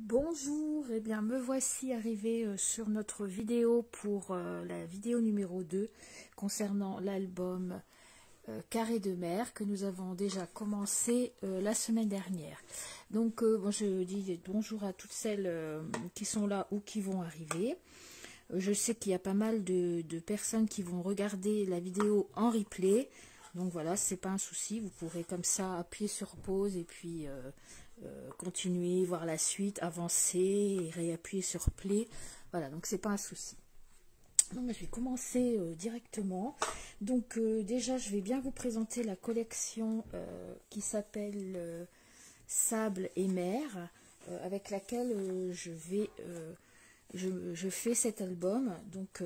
Bonjour, et bien me voici arrivée sur notre vidéo pour la vidéo numéro 2 concernant l'album Carré de mer que nous avons déjà commencé la semaine dernière. Donc bon, je dis bonjour à toutes celles qui sont là ou qui vont arriver. Je sais qu'il y a pas mal de personnes qui vont regarder la vidéo en replay. Donc voilà, c'est pas un souci, vous pourrez comme ça appuyer sur pause et puis continuer, voir la suite, avancer et réappuyer sur play. Voilà, donc c'est pas un souci. Donc je vais commencer directement. Donc déjà, je vais bien vous présenter la collection qui s'appelle Sable et mer, avec laquelle je fais cet album. Donc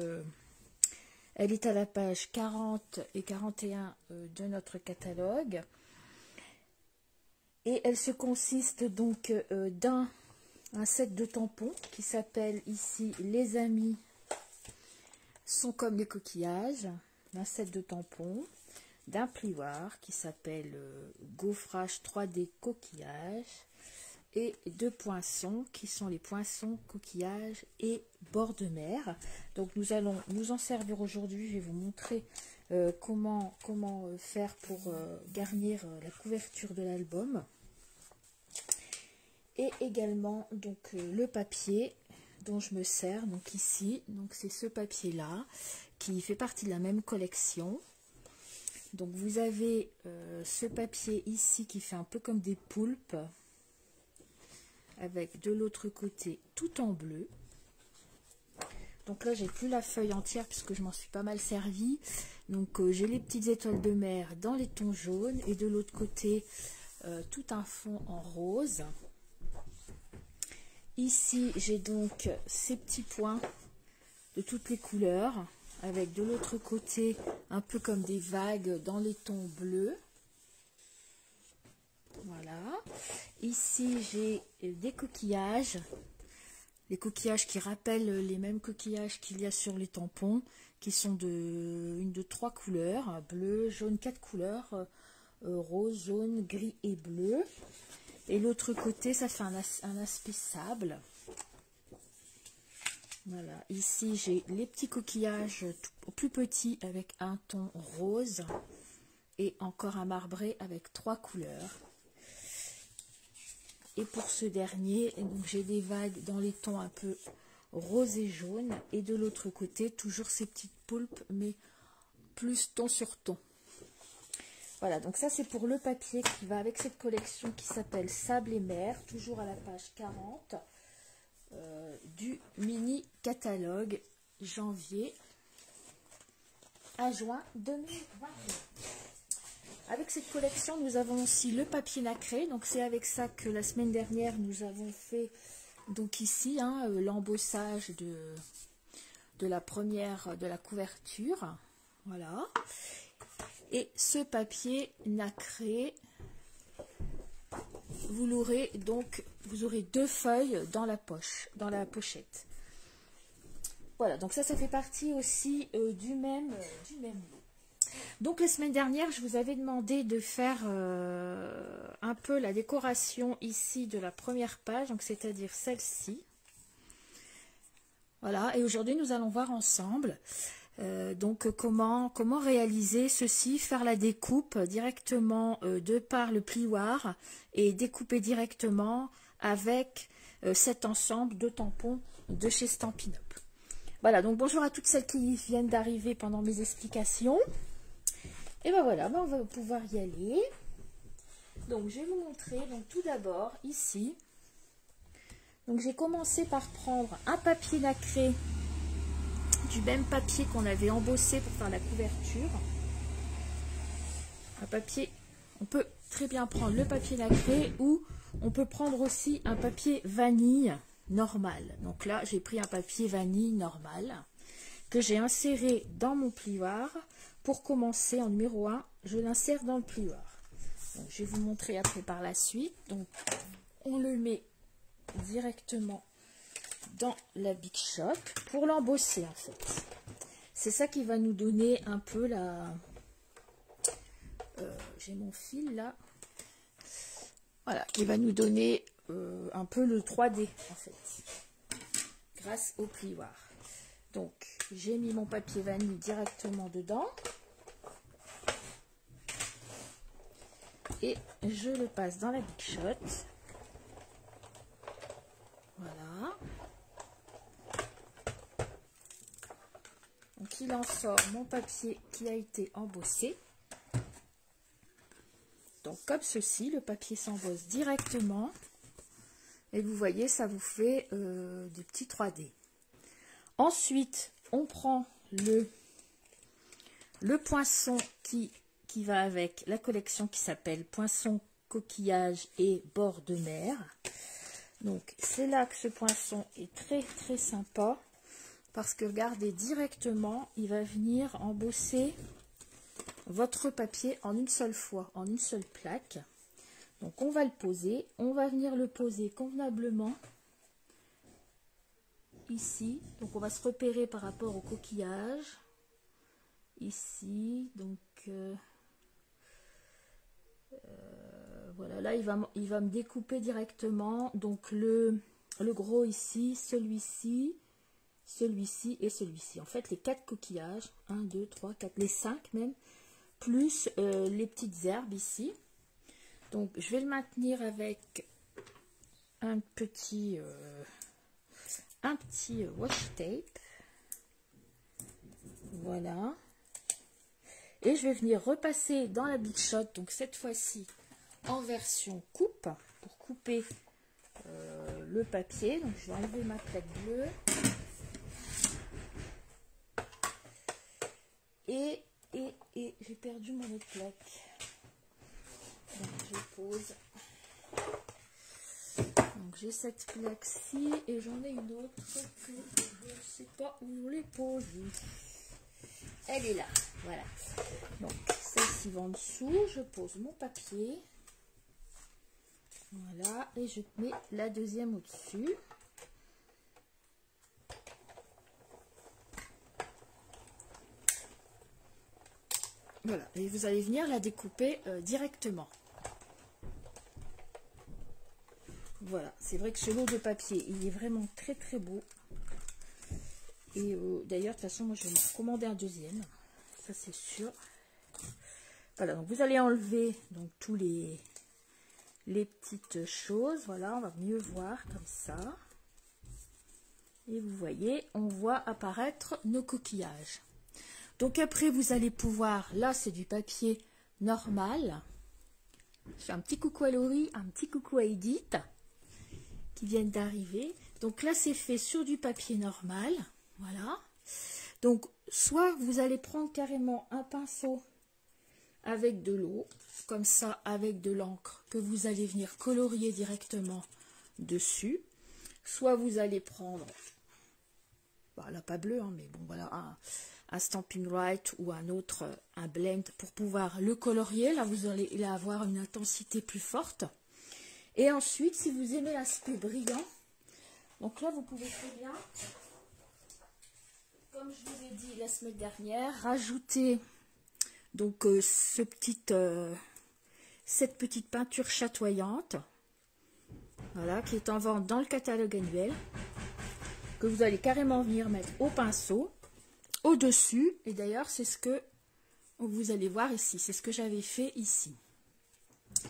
elle est à la page 40 et 41 de notre catalogue. Et elle se consiste donc d'un set de tampons qui s'appelle ici Les amis sont comme les coquillages, d'un set de tampons, d'un plioir qui s'appelle Gaufrage 3D coquillage et de poinçons qui sont les poinçons, coquillages et bord de mer. Donc nous allons nous en servir aujourd'hui. Je vais vous montrer comment faire pour garnir la couverture de l'album. Et également donc le papier dont je me sers donc ici. Donc c'est ce papier là qui fait partie de la même collection. Donc vous avez ce papier ici qui fait un peu comme des poulpes, avec de l'autre côté tout en bleu. Donc là j'ai plus la feuille entière puisque je m'en suis pas mal servi. Donc j'ai les petites étoiles de mer dans les tons jaunes et de l'autre côté tout un fond en rose. Ici j'ai donc ces petits points de toutes les couleurs avec de l'autre côté un peu comme des vagues dans les tons bleus. Voilà. Ici j'ai des coquillages. Les coquillages qui rappellent les mêmes coquillages qu'il y a sur les tampons, qui sont de 3 couleurs, bleu, jaune, 4 couleurs, rose, jaune, gris et bleu. Et l'autre côté, ça fait un aspect sable. Voilà, ici j'ai les petits coquillages plus petits avec un ton rose et encore un marbré avec 3 couleurs. Et pour ce dernier, j'ai des vagues dans les tons un peu rose et jaune. Et de l'autre côté, toujours ces petites poulpes, mais plus ton sur ton. Voilà, donc ça c'est pour le papier qui va avec cette collection qui s'appelle Sable et mer, toujours à la page 40 du mini catalogue janvier à juin 2020. Avec cette collection, nous avons aussi le papier nacré. Donc c'est avec ça que la semaine dernière, nous avons fait donc ici l'embossage de la première de la couverture. Voilà. Et ce papier nacré, vous l'aurez donc, vous aurez 2 feuilles dans la poche, dans la pochette. Voilà, donc ça fait partie aussi du même lot. Donc la semaine dernière, je vous avais demandé de faire un peu la décoration ici de la première page, donc c'est-à-dire celle-ci. Voilà, et aujourd'hui nous allons voir ensemble donc comment réaliser ceci, faire la découpe directement de par le plioir et découper directement avec cet ensemble de tampons de chez Stampin' Up. Voilà, donc bonjour à toutes celles qui viennent d'arriver pendant mes explications. Et ben voilà, on va pouvoir y aller. Donc je vais vous montrer, donc tout d'abord ici, donc j'ai commencé par prendre un papier nacré, du même papier qu'on avait embossé pour faire la couverture. Un papier, on peut très bien prendre le papier nacré ou on peut prendre aussi un papier vanille normal. Donc là j'ai pris un papier vanille normal que j'ai inséré dans mon plioir. Pour commencer, en numéro 1, je l'insère dans le plioir. Donc, je vais vous montrer après par la suite. Donc, on le met directement dans la Big Shop pour l'embosser en fait. C'est ça qui va nous donner un peu la... j'ai mon fil là. Voilà, qui va nous donner un peu le 3D en fait, grâce au plioir. Donc j'ai mis mon papier vanille directement dedans et je le passe dans la Big Shot. Voilà. Donc il en sort mon papier qui a été embossé. Donc comme ceci, le papier s'embosse directement. Et vous voyez, ça vous fait des petits 3D. Ensuite, on prend le poinçon qui va avec la collection qui s'appelle Poinçon, coquillage et bord de mer. Donc c'est là que ce poinçon est très très sympa. Parce que regardez, directement, il va venir embosser votre papier en une seule fois, en une seule plaque. Donc on va le poser, on va venir le poser convenablement ici. Donc on va se repérer par rapport au coquillage. Ici, donc voilà, là il va me découper directement. Donc le gros ici, celui-ci, celui-ci et celui-ci. En fait, les 4 coquillages, 1, 2, 3, 4, les 5 même, plus les petites herbes ici. Donc, je vais le maintenir avec un petit washi tape. Voilà. Et je vais venir repasser dans la Big Shot, donc cette fois-ci en version coupe, pour couper le papier. Donc, je vais enlever ma plaque bleue. Et j'ai perdu mon autre plaque. Donc je pose. Donc j'ai cette plaque-ci et j'en ai une autre que je ne sais pas où les poser. Elle est là, voilà. Donc celle-ci va en dessous, je pose mon papier. Voilà, et je mets la deuxième au-dessus. Voilà, et vous allez venir la découper directement. Voilà, c'est vrai que ce lot de papier, il est vraiment très très beau. Et d'ailleurs, de toute façon, moi je vais me commander un deuxième. Ça c'est sûr. Voilà, donc vous allez enlever donc tous les petites choses. Voilà, on va mieux voir comme ça. Et vous voyez, on voit apparaître nos coquillages. Donc après, vous allez pouvoir, là c'est du papier normal. Je fais un petit coucou à Laurie, un petit coucou à Edith, qui viennent d'arriver. Donc là c'est fait sur du papier normal, voilà. Donc soit vous allez prendre carrément un pinceau avec de l'eau, comme ça, avec de l'encre, que vous allez venir colorier directement dessus. Soit vous allez prendre, là pas bleu, hein, mais bon voilà, un Stampin' Right ou un autre, un blend pour pouvoir le colorier. Là, vous allez avoir une intensité plus forte. Et ensuite, si vous aimez l'aspect brillant, donc là, vous pouvez très bien, comme je vous ai dit la semaine dernière, rajouter donc cette petite peinture chatoyante, voilà, qui est en vente dans le catalogue annuel, que vous allez carrément venir mettre au pinceau. Au-dessus, et d'ailleurs c'est ce que vous allez voir ici, c'est ce que j'avais fait ici.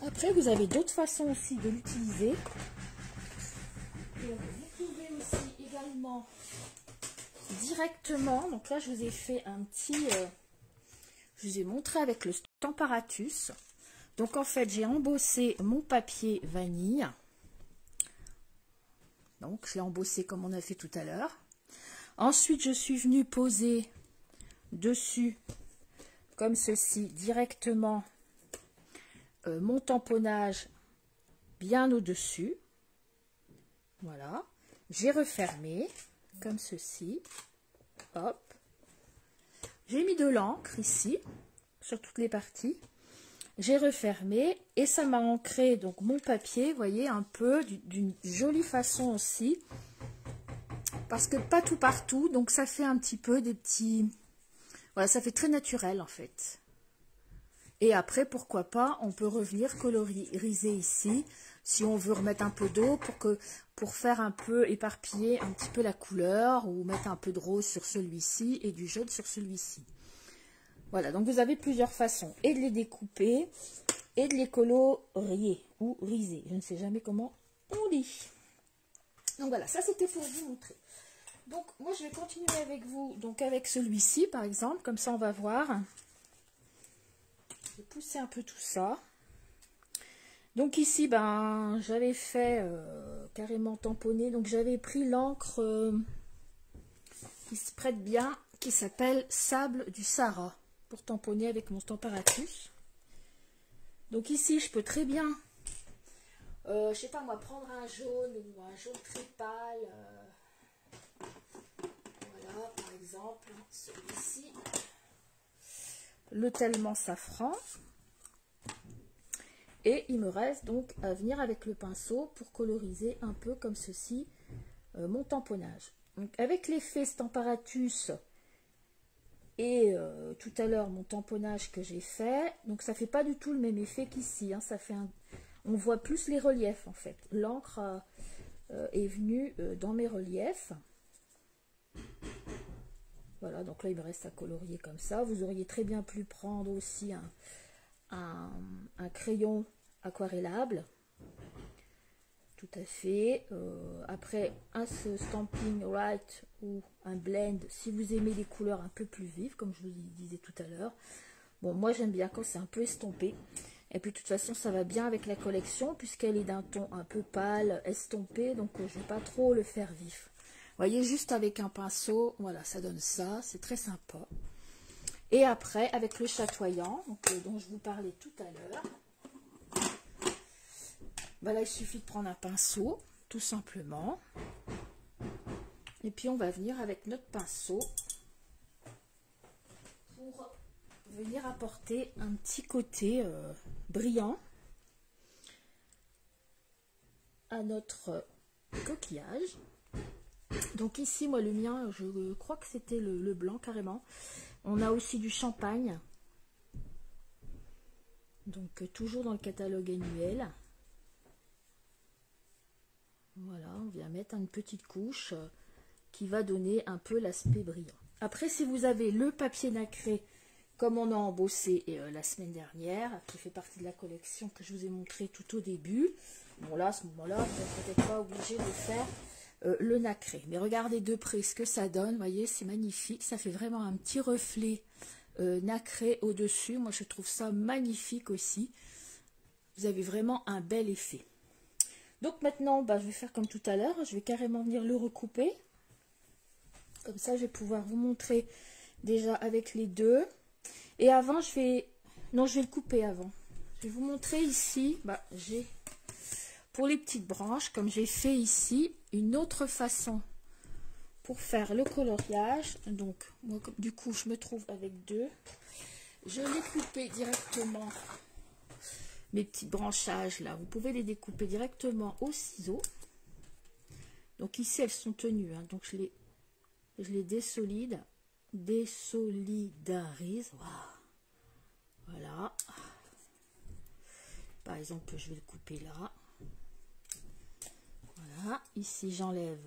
Après vous avez d'autres façons aussi de l'utiliser. Vous pouvez aussi également directement, donc là je vous ai fait un petit, je vous ai montré avec le Stamparatus. Donc en fait j'ai embossé mon papier vanille, donc je l'ai embossé comme on a fait tout à l'heure. Ensuite, je suis venue poser dessus, comme ceci, directement mon tamponnage bien au-dessus. Voilà. J'ai refermé, comme ceci. Hop. J'ai mis de l'encre ici, sur toutes les parties. J'ai refermé et ça m'a ancré donc mon papier, vous voyez, un peu d'une jolie façon aussi. Parce que pas tout partout, donc ça fait un petit peu des petits... Voilà, ça fait très naturel en fait. Et après, pourquoi pas, on peut revenir coloriser ici. si on veut remettre un peu d'eau pour faire un peu éparpiller un petit peu la couleur, ou mettre un peu de rose sur celui-ci et du jaune sur celui-ci. Voilà, donc vous avez plusieurs façons, et de les découper et de les colorier ou riser. Je ne sais jamais comment on dit. Donc voilà, ça c'était pour vous montrer. Donc moi je vais continuer avec vous, donc avec celui-ci par exemple, comme ça on va voir. Je vais pousser un peu tout ça. Donc ici, ben j'avais fait carrément tamponner, donc j'avais pris l'encre qui se prête bien, qui s'appelle Sable du Sahara, pour tamponner avec mon Stamparatus. Donc ici, je peux très bien, je sais pas moi, prendre un jaune ou un jaune très pâle. Voilà, par exemple, celui-ci, le Tellement Safran. Et il me reste donc à venir avec le pinceau pour coloriser un peu comme ceci mon tamponnage. Donc avec l'effet Stamparatus et tout à l'heure mon tamponnage que j'ai fait, donc ça fait pas du tout le même effet qu'ici, hein, ça fait on voit plus les reliefs en fait. L'encre est venue dans mes reliefs. Voilà, donc là il me reste à colorier comme ça. Vous auriez très bien pu prendre aussi un crayon aquarellable, tout à fait. Après un Stampin' Right ou un blend, si vous aimez les couleurs un peu plus vives, comme je vous disais tout à l'heure. Bon, moi j'aime bien quand c'est un peu estompé, et puis de toute façon ça va bien avec la collection puisqu'elle est d'un ton un peu pâle, estompé, donc je vais pas trop le faire vif. Vous voyez, juste avec un pinceau, voilà, ça donne ça, c'est très sympa. Et après, avec le chatoyant, donc, dont je vous parlais tout à l'heure, ben là, il suffit de prendre un pinceau, tout simplement. Et puis, on va venir avec notre pinceau pour venir apporter un petit côté brillant à notre coquillage. Donc ici, moi, le mien, je crois que c'était le blanc, carrément. On a aussi du champagne. Donc, toujours dans le catalogue annuel. Voilà, on vient mettre une petite couche qui va donner un peu l'aspect brillant. Après, si vous avez le papier nacré, comme on a embossé la semaine dernière, qui fait partie de la collection que je vous ai montré tout au début, bon là, à ce moment-là, vous n'êtes peut-être pas obligé de faire le nacré. Mais regardez de près ce que ça donne, vous voyez, c'est magnifique. Ça fait vraiment un petit reflet nacré au-dessus. Moi, je trouve ça magnifique aussi. Vous avez vraiment un bel effet. Donc maintenant, bah, je vais faire comme tout à l'heure. Je vais carrément venir le recouper. Comme ça, je vais pouvoir vous montrer déjà avec les deux. Et avant, je vais le couper avant. Je vais vous montrer ici, bah, j'ai pour les petites branches, comme j'ai fait ici, une autre façon pour faire le coloriage. Donc, moi, du coup, je me trouve avec deux. Je l'ai coupé directement, mes petits branchages là. Vous pouvez les découper directement au ciseau. Donc ici, elles sont tenues. Hein, donc, je les désolidarise. Wow. Voilà. Par exemple, je vais le couper là. Voilà. Ici, j'enlève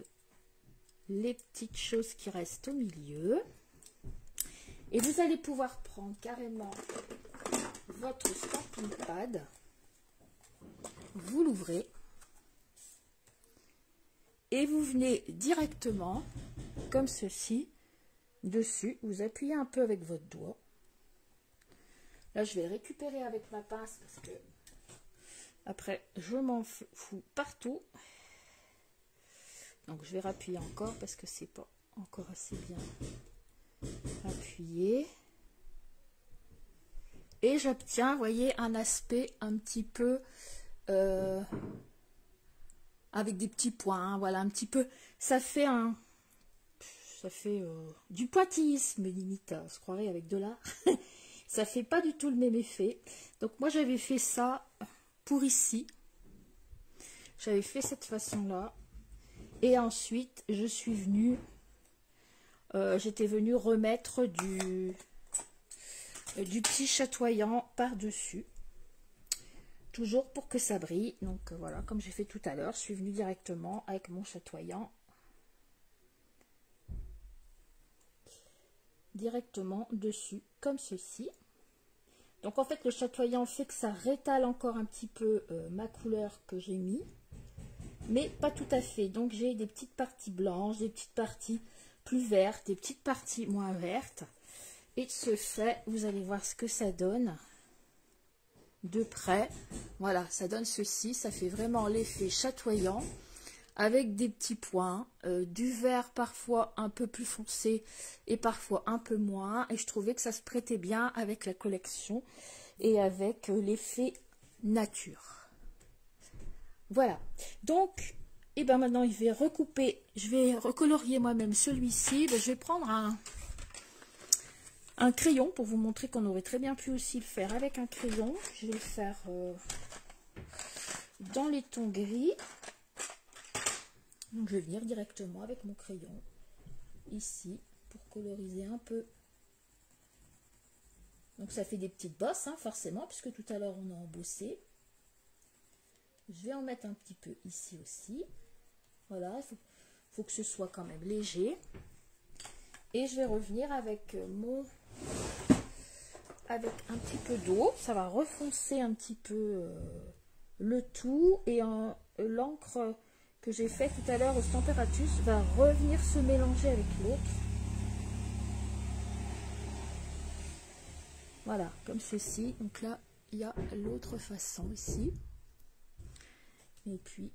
les petites choses qui restent au milieu. Et vous allez pouvoir prendre carrément votre Stampin' Pad. Vous l'ouvrez. Et vous venez directement, comme ceci, dessus. Vous appuyez un peu avec votre doigt. Là, je vais récupérer avec ma pince parce que après, je m'en fous partout. Donc, je vais rappuyer encore parce que c'est pas encore assez bien appuyé. Et j'obtiens, vous voyez, un aspect un petit peu avec des petits points. Hein, voilà, un petit peu. Ça fait du pointillisme limite. On se croirait avec de l'art. Ça fait pas du tout le même effet. Donc moi j'avais fait ça pour ici. J'avais fait cette façon-là. Et ensuite je suis venue, j'étais venue remettre du petit chatoyant par-dessus. toujours pour que ça brille. Donc voilà, comme j'ai fait tout à l'heure, je suis venue directement avec mon chatoyant directement dessus, comme ceci. Donc en fait, le chatoyant fait que ça rétale encore un petit peu ma couleur que j'ai mis, mais pas tout à fait. Donc j'ai des petites parties blanches, des petites parties plus vertes, des petites parties moins vertes. Et de ce fait, vous allez voir ce que ça donne de près. Voilà, ça donne ceci, ça fait vraiment l'effet chatoyant avec des petits points, du vert parfois un peu plus foncé et parfois un peu moins, et je trouvais que ça se prêtait bien avec la collection et avec l'effet nature. Voilà, donc et ben maintenant je vais recouper, je vais recolorier moi-même celui-ci. Je vais prendre un crayon pour vous montrer qu'on aurait très bien pu aussi le faire avec un crayon. Je vais le faire dans les tons gris. Donc je vais venir directement avec mon crayon ici pour coloriser un peu. Donc ça fait des petites bosses hein, forcément, puisque tout à l'heure on a embossé. Je vais en mettre un petit peu ici aussi. Voilà, il faut que ce soit quand même léger. Et je vais revenir avec avec un petit peu d'eau. Ça va refoncer un petit peu le tout. Et l'encre que j'ai fait tout à l'heure au Temperatus va revenir se mélanger avec l'autre. Voilà, comme ceci. Donc là, il y a l'autre façon ici. Et puis,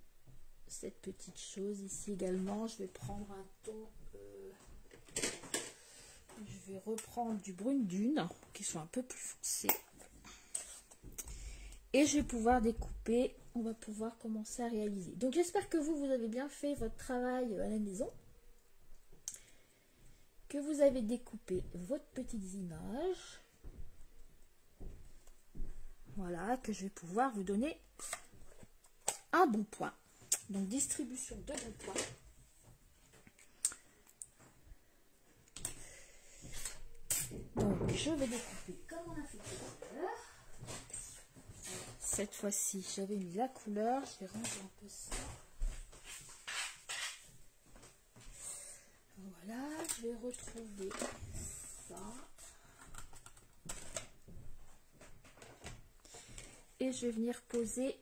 cette petite chose ici également, je vais prendre un ton... je vais reprendre du brune dune, qui sont un peu plus foncés. Et je vais pouvoir découper, on va pouvoir commencer à réaliser. Donc j'espère que vous avez bien fait votre travail à la maison. Que vous avez découpé votre petites images. Voilà, que je vais pouvoir vous donner un bon point. Donc distribution de bons points. Donc je vais découper comme on a fait tout à l'heure. Cette fois-ci, j'avais mis la couleur. Je vais ranger un peu ça. Voilà, je vais retrouver ça. Et je vais venir poser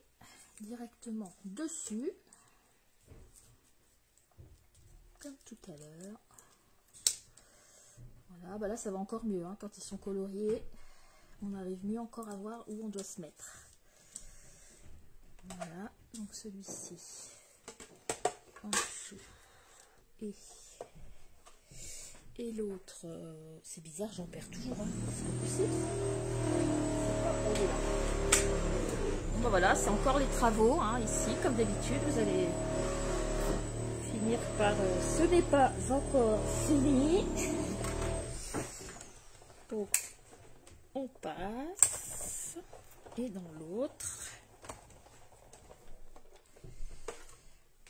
directement dessus. Comme tout à l'heure. Voilà, bah là ça va encore mieux. Hein, quand ils sont coloriés, on arrive mieux encore à voir où on doit se mettre. Voilà, donc celui-ci en dessous et l'autre, c'est bizarre, j'en perds toujours. Hein. Bon, voilà, c'est encore les travaux hein, ici, comme d'habitude. Vous allez finir par. Ce n'est pas encore fini. Donc, on passe et dans l'autre.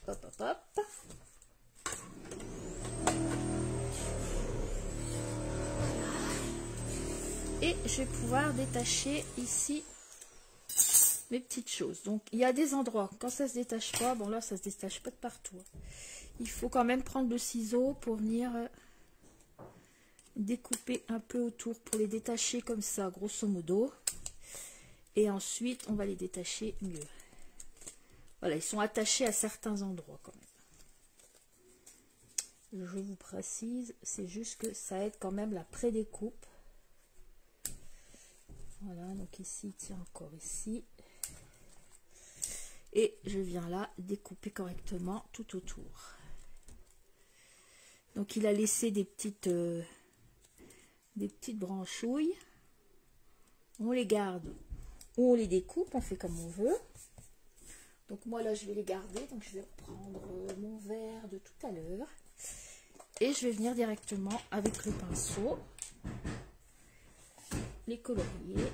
Hop, hop, hop. Et je vais pouvoir détacher ici mes petites choses. Donc, il y a des endroits, quand ça se détache pas, bon là, ça se détache pas de partout. Il faut quand même prendre le ciseau pour venir découper un peu autour, pour les détacher comme ça, grosso modo. Et ensuite, on va les détacher mieux. Voilà, ils sont attachés à certains endroits quand même. Je vous précise, c'est juste que ça aide quand même la pré-découpe. Voilà, donc ici, il tient encore ici. Et je viens là découper correctement tout autour. Donc il a laissé des petites branchouilles. On les garde ou on les découpe, on fait comme on veut. Donc moi là je vais les garder, donc je vais reprendre mon verre de tout à l'heure. Et je vais venir directement avec le pinceau les colorier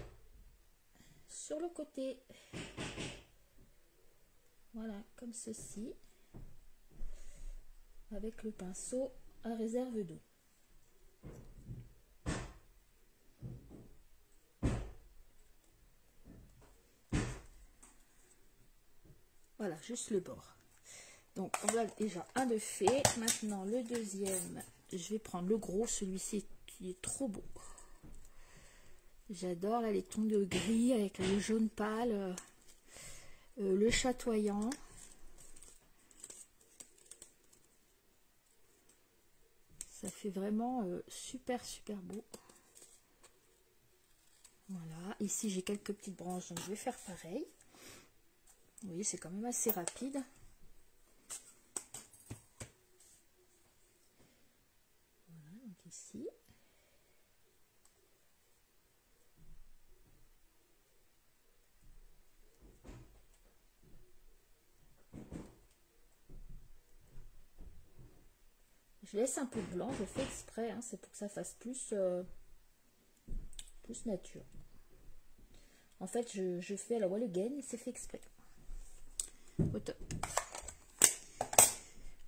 sur le côté. Voilà, comme ceci. Avec le pinceau à réserve d'eau. Voilà, juste le bord. Donc on a déjà un de fait. Maintenant le deuxième, je vais prendre le gros, celui-ci qui est trop beau. J'adore là les tons de gris avec le jaune pâle, le chatoyant. Ça fait vraiment super super beau. Voilà, ici j'ai quelques petites branches, donc je vais faire pareil. Vous voyez, c'est quand même assez rapide. Voilà, donc ici. Je laisse un peu de blanc, je fais exprès, hein, c'est pour que ça fasse plus nature. En fait, je fais à la wall again et c'est fait exprès. Au top.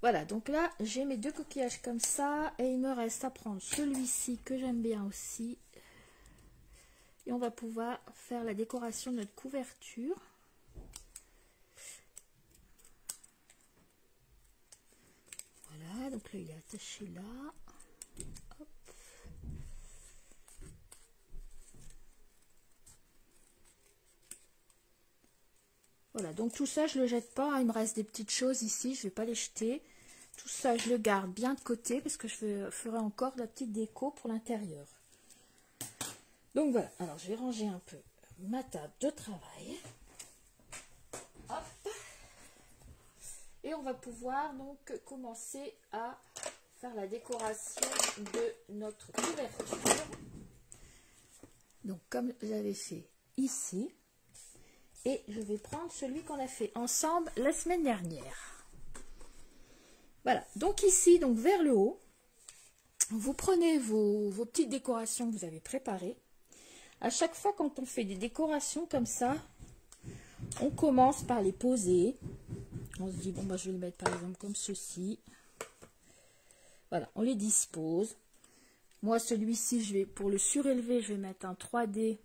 Voilà, donc là, j'ai mes deux coquillages comme ça. Et il me reste à prendre celui-ci que j'aime bien aussi. Et on va pouvoir faire la décoration de notre couverture. Voilà, donc là, il est attaché là. Hop. Voilà, donc tout ça, je ne le jette pas, hein. Il me reste des petites choses ici, je ne vais pas les jeter. Tout ça, je le garde bien de côté parce que je ferai encore de la petite déco pour l'intérieur. Donc voilà, alors je vais ranger un peu ma table de travail. Hop. Et on va pouvoir donc commencer à faire la décoration de notre couverture. Donc comme j'avais fait ici. Et je vais prendre celui qu'on a fait ensemble la semaine dernière. Voilà, donc ici, donc vers le haut, vous prenez vos petites décorations que vous avez préparées. À chaque fois quand on fait des décorations comme ça, on commence par les poser. On se dit, bon, bah, je vais le mettre par exemple comme ceci. Voilà, on les dispose. Moi, celui-ci, je vais pour le surélever, je vais mettre un 3D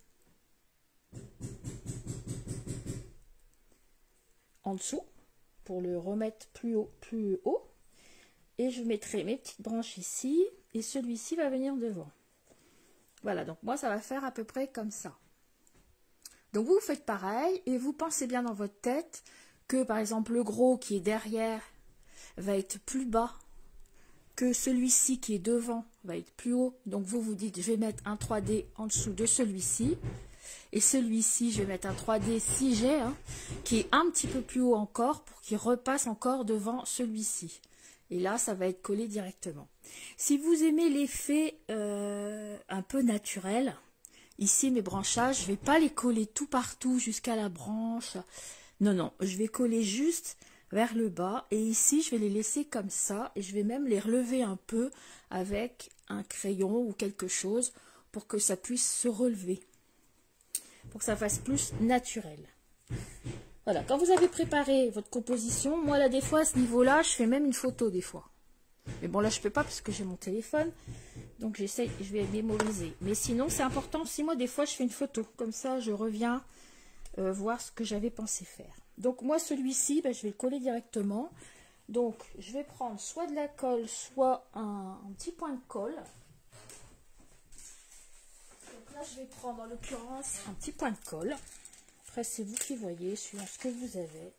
en dessous pour le remettre plus haut. Et je mettrai mes petites branches ici et celui-ci va venir devant. Voilà, donc moi ça va faire à peu près comme ça. Donc vous faites pareil et vous pensez bien dans votre tête que par exemple le gros qui est derrière va être plus bas que celui-ci qui est devant va être plus haut. Donc vous vous dites, je vais mettre un 3D en dessous de celui-ci. Et celui-ci, je vais mettre un 3D si j'ai, hein, qui est un petit peu plus haut encore pour qu'il repasse encore devant celui-ci. Et là, ça va être collé directement. Si vous aimez l'effet un peu naturel, ici mes branchages, je ne vais pas les coller tout partout jusqu'à la branche. Non, non, je vais coller juste vers le bas. Et ici, je vais les laisser comme ça. Et je vais même les relever un peu avec un crayon ou quelque chose pour que ça puisse se relever. Pour que ça fasse plus naturel. Voilà, quand vous avez préparé votre composition, moi là des fois à ce niveau-là, je fais même une photo des fois. Mais bon là je peux pas parce que j'ai mon téléphone, donc j'essaye, je vais mémoriser. Mais sinon c'est important, si moi des fois je fais une photo, comme ça je reviens voir ce que j'avais pensé faire. Donc moi celui-ci, ben, je vais le coller directement. Donc je vais prendre soit de la colle, soit un petit point de colle. Là, je vais prendre en l'occurrence un petit point de colle. Après, c'est vous qui voyez, suivant ce que vous avez.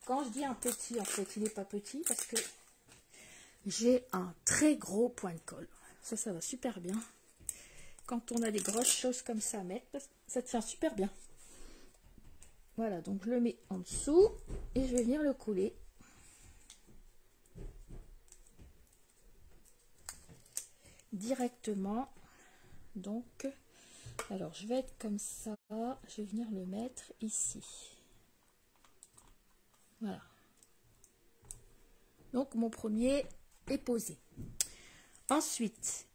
Quand je dis un petit, en fait, il n'est pas petit parce que j'ai un très gros point de colle. Ça va super bien. Quand on a des grosses choses comme ça à mettre, ça tient super bien. Voilà, donc je le mets en dessous et je vais venir le coller. Directement. Donc... alors, je vais être comme ça, je vais venir le mettre ici. Voilà. Donc, mon premier est posé. Ensuite,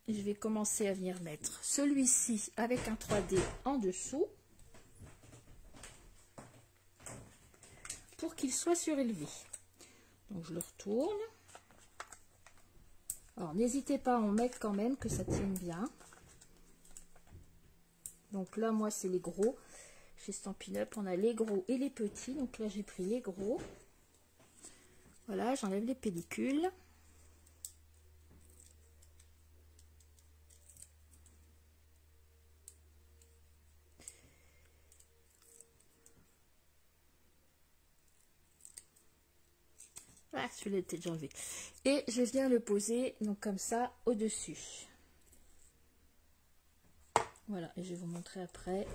je vais commencer à venir mettre celui-ci avec un 3D en dessous pour qu'il soit surélevé. Donc, je le retourne. Alors, n'hésitez pas à en mettre quand même, que ça tienne bien. Donc là, moi, c'est les gros. chez Stampin' Up, on a les gros et les petits. Donc là, j'ai pris les gros. Voilà, j'enlève les pellicules. Ah, celui-là était déjà enlevé. Et je viens le poser donc comme ça au-dessus. Voilà, et je vais vous montrer après.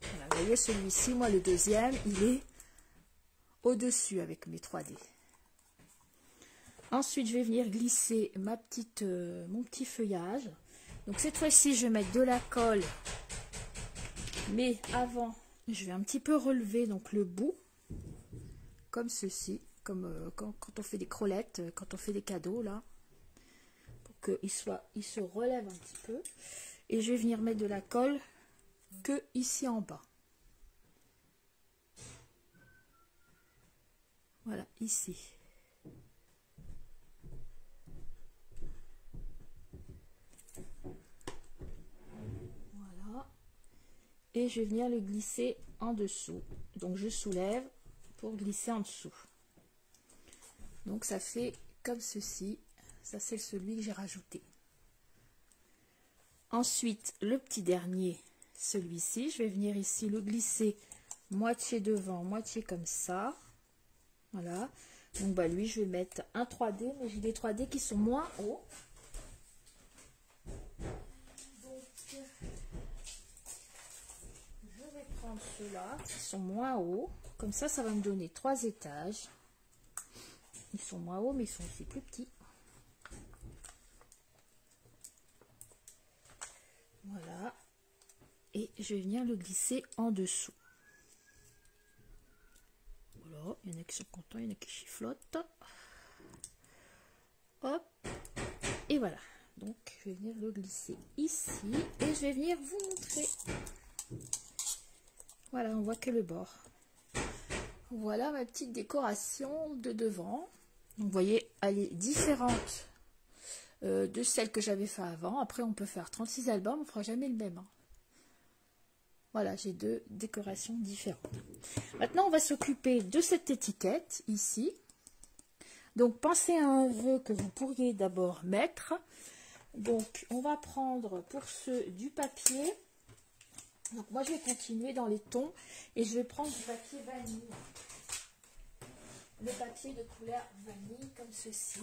Voilà, vous voyez celui-ci, moi le deuxième, il est au-dessus avec mes 3D. Ensuite, je vais venir glisser mon petit feuillage. Donc cette fois-ci, je vais mettre de la colle. Mais avant, je vais un petit peu relever donc le bout. Comme ceci. Comme quand on fait des crolettes, quand on fait des cadeaux là. Pour qu'il se relève un petit peu. Et je vais venir mettre de la colle que ici en bas. Voilà, ici. Voilà. Et je vais venir le glisser en dessous. Donc je soulève pour glisser en dessous. Donc ça fait comme ceci. Ça c'est celui que j'ai rajouté. Ensuite, le petit dernier, celui-ci, je vais venir ici le glisser moitié devant, moitié comme ça. Voilà. Donc bah lui, je vais mettre un 3D, mais j'ai des 3D qui sont moins hauts. Donc, je vais prendre ceux-là qui sont moins hauts. Comme ça, ça va me donner 3 étages. Ils sont moins hauts, mais ils sont aussi plus petits. Voilà. Et je vais venir le glisser en dessous. Voilà. Il y en a qui sont contents, il y en a qui chifflotent. Hop. Et voilà. Donc, je vais venir le glisser ici. Et je vais venir vous montrer. Voilà, on voit que le bord. Voilà ma petite décoration de devant. Donc, vous voyez, elle est différente de celle que j'avais fait avant. Après, on peut faire 36 albums, on ne fera jamais le même. Hein. Voilà, j'ai 2 décorations différentes. Maintenant, on va s'occuper de cette étiquette ici. Donc, pensez à un vœu que vous pourriez d'abord mettre. Donc, on va prendre pour ceux du papier. Donc, moi, je vais continuer dans les tons et je vais prendre du papier vanille. Le papier de couleur vanille comme ceci.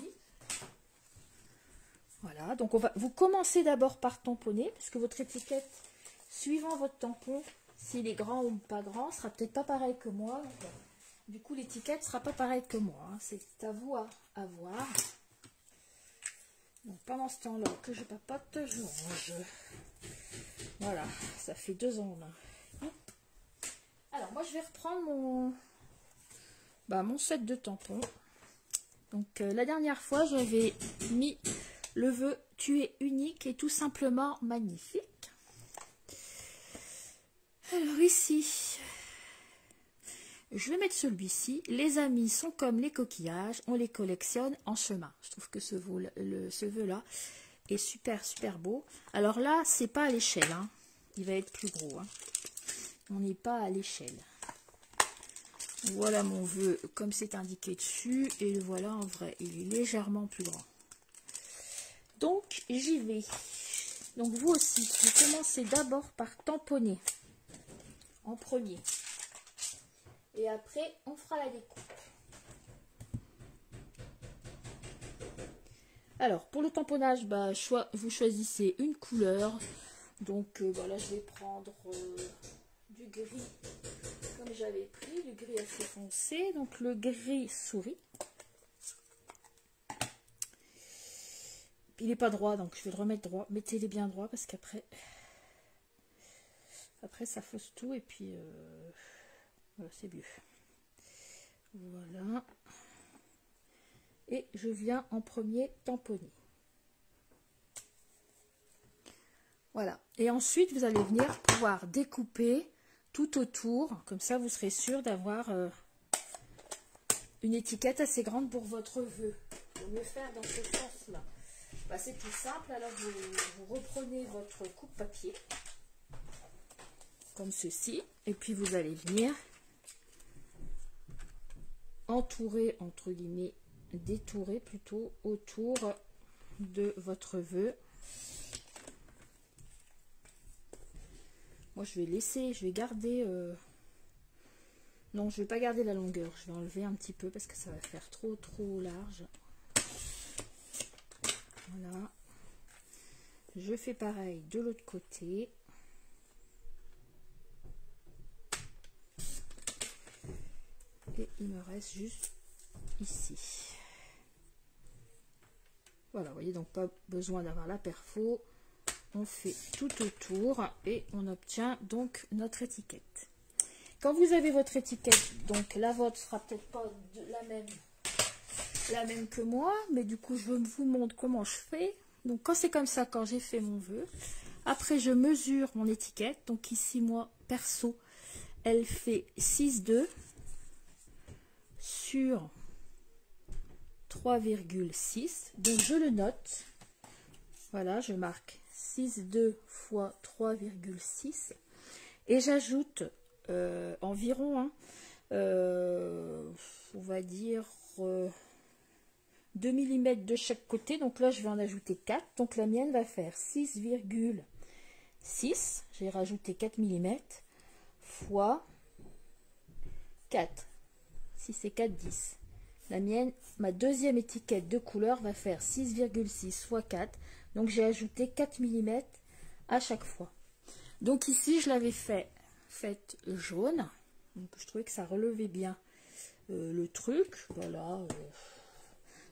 Voilà, donc vous commencez d'abord par tamponner, parce que votre étiquette, suivant votre tampon, s'il est grand ou pas grand, sera peut-être pas pareil que moi. Du coup, l'étiquette sera pas pareille que moi. Hein. C'est à vous à voir. Donc, pendant ce temps-là que je papote, je range. Voilà, ça fait 2 ans là. Alors, moi, je vais reprendre mon set de tampons. Donc, la dernière fois, j'avais mis le vœu « Tu es unique et tout simplement magnifique ». Alors ici, je vais mettre celui-ci. Les amis sont comme les coquillages, on les collectionne en chemin. Je trouve que ce vœu-là est super, super beau. Alors là, c'est pas à l'échelle. Hein. Il va être plus gros. Hein. On n'est pas à l'échelle. Voilà mon vœu comme c'est indiqué dessus. Et le voilà en vrai. Il est légèrement plus grand. Donc, j'y vais. Donc, vous aussi, vous commencez d'abord par tamponner en premier. Et après, on fera la découpe. Alors, pour le tamponnage, bah, vous choisissez une couleur. Donc, là, je vais prendre du gris, comme j'avais pris, du gris assez foncé. Donc, le gris souris. Il n'est pas droit, donc je vais le remettre droit. Mettez-les bien droit parce qu'après, ça fausse tout. Et puis, voilà, c'est mieux. Voilà. Et je viens en premier tamponner. Voilà. Et ensuite, vous allez venir pouvoir découper tout autour. Comme ça, vous serez sûr d'avoir une étiquette assez grande pour votre vœu. Il vaut mieux faire dans ce sens-là. Bah, c'est plus simple, alors vous reprenez votre coupe-papier, comme ceci. Et puis vous allez venir entourer, entre guillemets, détourer plutôt autour de votre vœu. Moi je vais garder non, je vais pas garder la longueur, je vais enlever un petit peu parce que ça va faire trop large. Voilà, je fais pareil de l'autre côté. Et il me reste juste ici. Voilà, vous voyez, donc pas besoin d'avoir la perfo. On fait tout autour et on obtient donc notre étiquette. Quand vous avez votre étiquette, donc la vôtre sera peut-être pas la même que moi, mais du coup je vous montre comment je fais. Donc quand c'est comme ça, quand j'ai fait mon vœu, après je mesure mon étiquette. Donc ici moi perso, elle fait 6,2 sur 3,6. Donc je le note. Voilà, je marque 6,2 fois 3,6 et j'ajoute environ, hein, on va dire 2 mm de chaque côté. Donc là, je vais en ajouter 4. Donc la mienne va faire 6,6. J'ai rajouté 4 mm fois 4. 6 et 4, 10. La mienne, ma deuxième étiquette de couleur va faire 6,6 fois 4. Donc j'ai ajouté 4 mm à chaque fois. Donc ici, je l'avais faite jaune. Donc, je trouvais que ça relevait bien le truc. Voilà.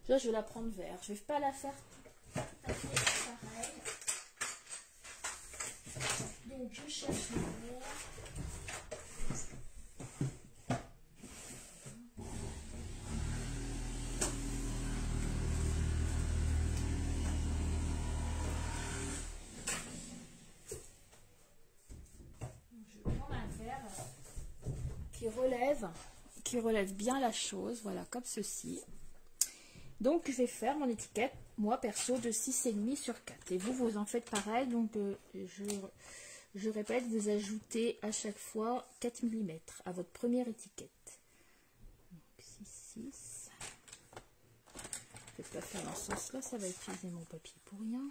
Là, je vais la prendre vert. Je ne vais pas la faire tout à fait pareil. Donc je cherche le vert. Qui relève bien la chose, voilà, comme ceci. Donc je vais faire mon étiquette, moi perso, de 6,5 sur 4. Et vous en faites pareil. Donc je répète, vous ajoutez à chaque fois 4 mm à votre première étiquette. Donc 6. Je ne vais pas faire dans ce sens là, ça va utiliser mon papier pour rien.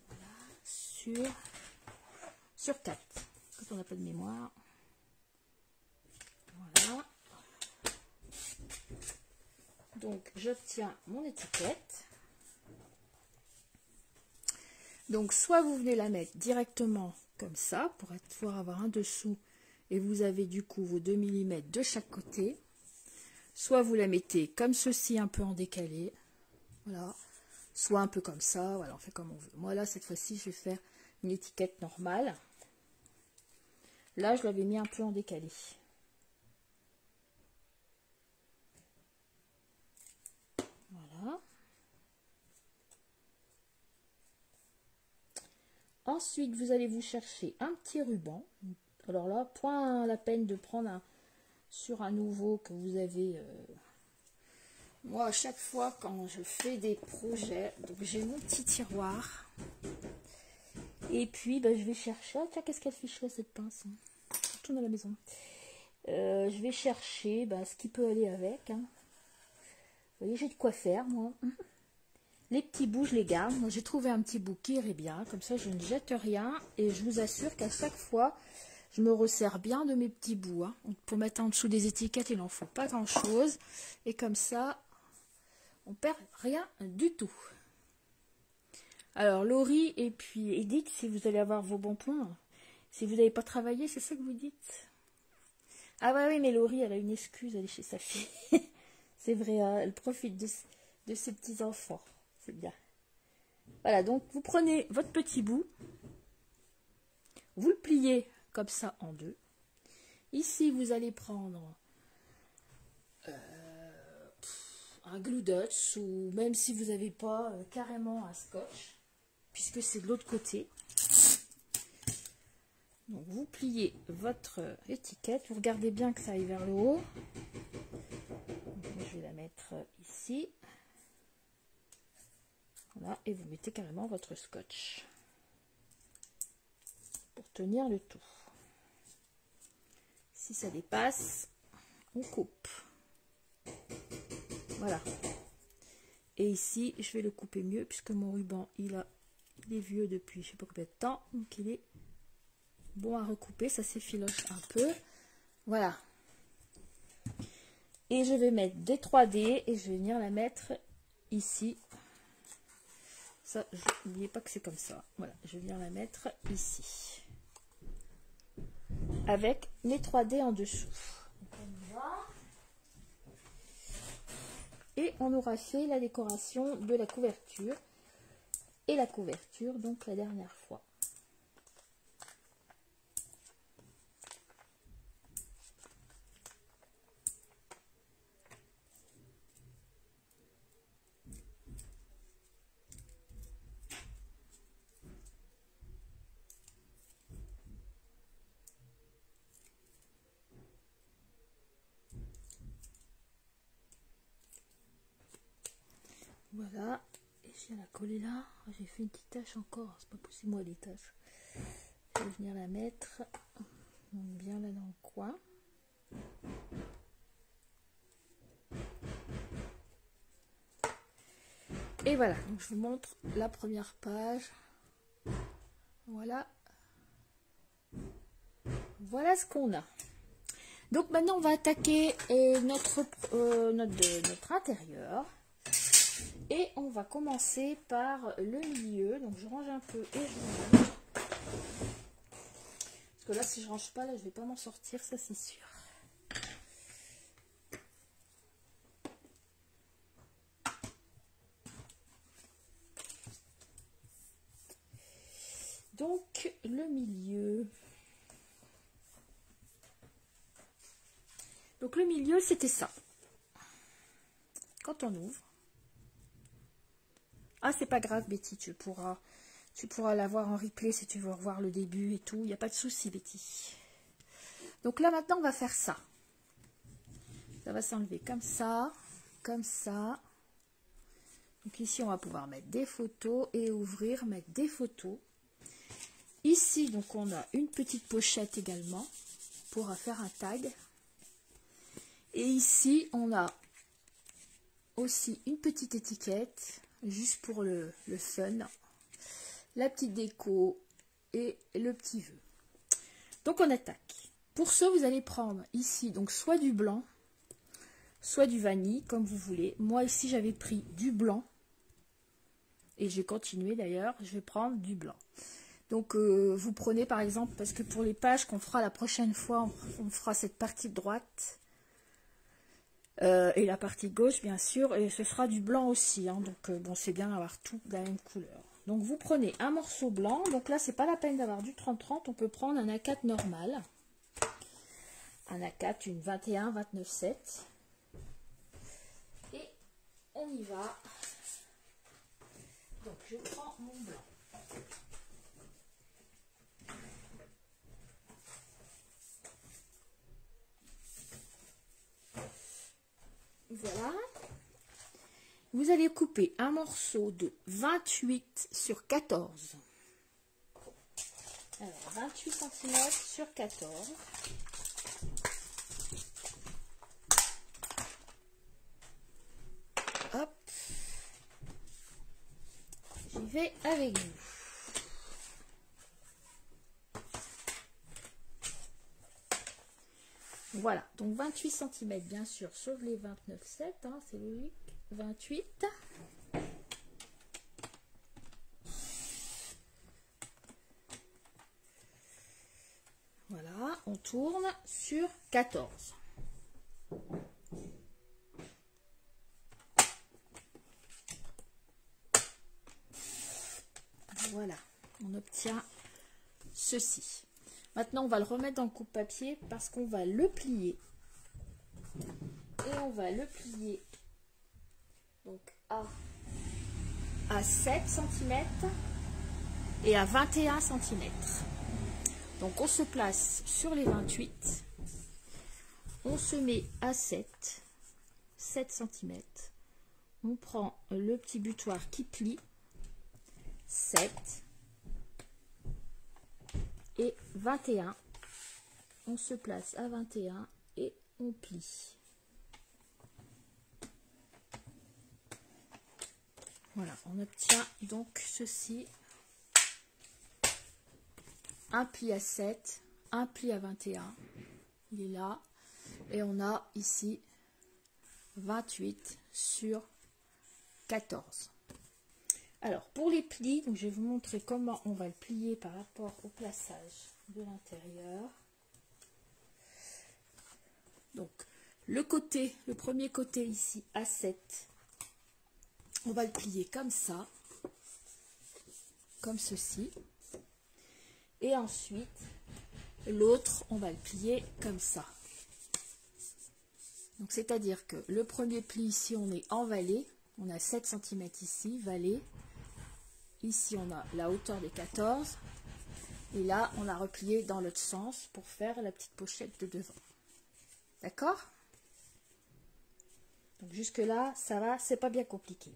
Voilà, sur 4, quand on n'a pas de mémoire. Voilà. Donc j'obtiens mon étiquette. Donc soit vous venez la mettre directement comme ça pour pouvoir avoir un dessous et vous avez du coup vos 2 mm de chaque côté. Soit vous la mettez comme ceci, un peu en décalé. Voilà. Soit un peu comme ça. Voilà, on fait comme on veut. Moi là cette fois-ci je vais faire une étiquette normale. Là, je l'avais mis un peu en décalé. Voilà. Ensuite, vous allez vous chercher un petit ruban. Alors là, point la peine de prendre sur un nouveau que vous avez. Moi, à chaque fois, quand je fais des projets, donc j'ai mon petit tiroir. Et puis, ben, je vais chercher. Ah, tiens, qu'est-ce qu'elle fiche là, cette pince, hein. Je retourne à la maison. Je vais chercher ce qui peut aller avec. Hein. Vous voyez, j'ai de quoi faire, moi. Les petits bouts, je les garde. Moi, j'ai trouvé un petit bout qui irait bien. Comme ça, je ne jette rien. Et je vous assure qu'à chaque fois, je me resserre bien de mes petits bouts. Hein. Pour mettre en dessous des étiquettes, il n'en faut pas grand-chose. Et comme ça, on perd rien du tout. Alors, Laurie et puis Edith, si vous allez avoir vos bons points, si vous n'avez pas travaillé, c'est ça que vous dites? Ah bah oui, mais Laurie, elle a une excuse, elle est chez sa fille. C'est vrai, hein, elle profite de ses petits-enfants. C'est bien. Voilà, donc vous prenez votre petit bout, vous le pliez comme ça en deux. Ici, vous allez prendre un glue dots, ou même si vous n'avez pas carrément un scotch, puisque c'est de l'autre côté. Donc vous pliez votre étiquette, vous regardez bien que ça aille vers le haut. Donc, je vais la mettre ici. Voilà, et vous mettez carrément votre scotch. pour tenir le tout. Si ça dépasse, on coupe. Voilà. Et ici, je vais le couper mieux puisque mon ruban, il est vieux depuis je sais pas combien de temps. Donc il est bon à recouper. Ça s'effiloche un peu. Voilà. Et je vais mettre des 3D et je vais venir la mettre ici. Ça, n'oubliez pas que c'est comme ça. Voilà, je vais venir la mettre ici. Avec les 3D en dessous. Donc on y va. Et on aura fait la décoration de la couverture. Et la couverture, donc la dernière fois. Voilà, et je viens la coller là. J'ai fait une petite tache encore, c'est pas possible moi les taches. Je vais venir la mettre bien là dans le coin. Et voilà, donc je vous montre la première page. Voilà. Voilà ce qu'on a. Donc maintenant on va attaquer notre intérieur. Et on va commencer par le milieu. Donc je range un peu et je range. Parce que là si je range pas, là je vais pas m'en sortir, ça c'est sûr. Donc le milieu. Donc le milieu c'était ça. Quand on ouvre. Ah, c'est pas grave, Betty, tu pourras la voir en replay si tu veux revoir le début et tout. Il n'y a pas de souci, Betty. Donc là, maintenant, on va faire ça. Ça va s'enlever comme ça, comme ça. Donc ici, on va pouvoir mettre des photos et ouvrir, mettre des photos. Ici, donc, on a une petite pochette également pour faire un tag. Et ici, on a aussi une petite étiquette. Juste pour le fun, la petite déco et le petit vœu. Donc on attaque. Pour ce, vous allez prendre ici donc soit du blanc, soit du vanille, comme vous voulez. Moi ici j'avais pris du blanc et j'ai continué d'ailleurs. Je vais prendre du blanc. Donc vous prenez par exemple, parce que pour les pages qu'on fera la prochaine fois, on fera cette partie de droite. Et la partie gauche bien sûr, et ce sera du blanc aussi, hein, donc bon c'est bien d'avoir tout de la même couleur. Donc vous prenez un morceau blanc, donc là c'est pas la peine d'avoir du 30-30, on peut prendre un A4 normal, un A4, une 21-29-7, et on y va. Donc je prends mon blanc. Voilà. Vous allez couper un morceau de 28 sur 14. Alors, 28 cm sur 14. Hop. J'y vais avec vous. Voilà, donc 28 cm bien sûr, sauf les 29,7, hein, c'est logique. 28. Voilà, on tourne sur 14. Voilà, on obtient ceci. Maintenant, on va le remettre dans le coupe-papier parce qu'on va le plier. Et on va le plier donc à 7 cm et à 21 cm. Donc on se place sur les 28. On se met à 7 cm. On prend le petit butoir qui plie. 7. et 21. On se place à 21 et on plie. Voilà, on obtient donc ceci. Un pli à 7, un pli à 21. Il est là. Et on a ici 28 sur 14. Alors, pour les plis, donc je vais vous montrer comment on va le plier par rapport au plaçage de l'intérieur. Donc, le premier côté ici à 7, on va le plier comme ça, comme ceci. Et ensuite, l'autre, on va le plier comme ça. Donc, c'est-à-dire que le premier pli ici, on est en vallée. On a 7 cm ici, vallée. Ici, on a la hauteur des 14. Et là, on a replié dans l'autre sens pour faire la petite pochette de devant. D'accord? Donc, jusque-là, ça va, c'est pas bien compliqué.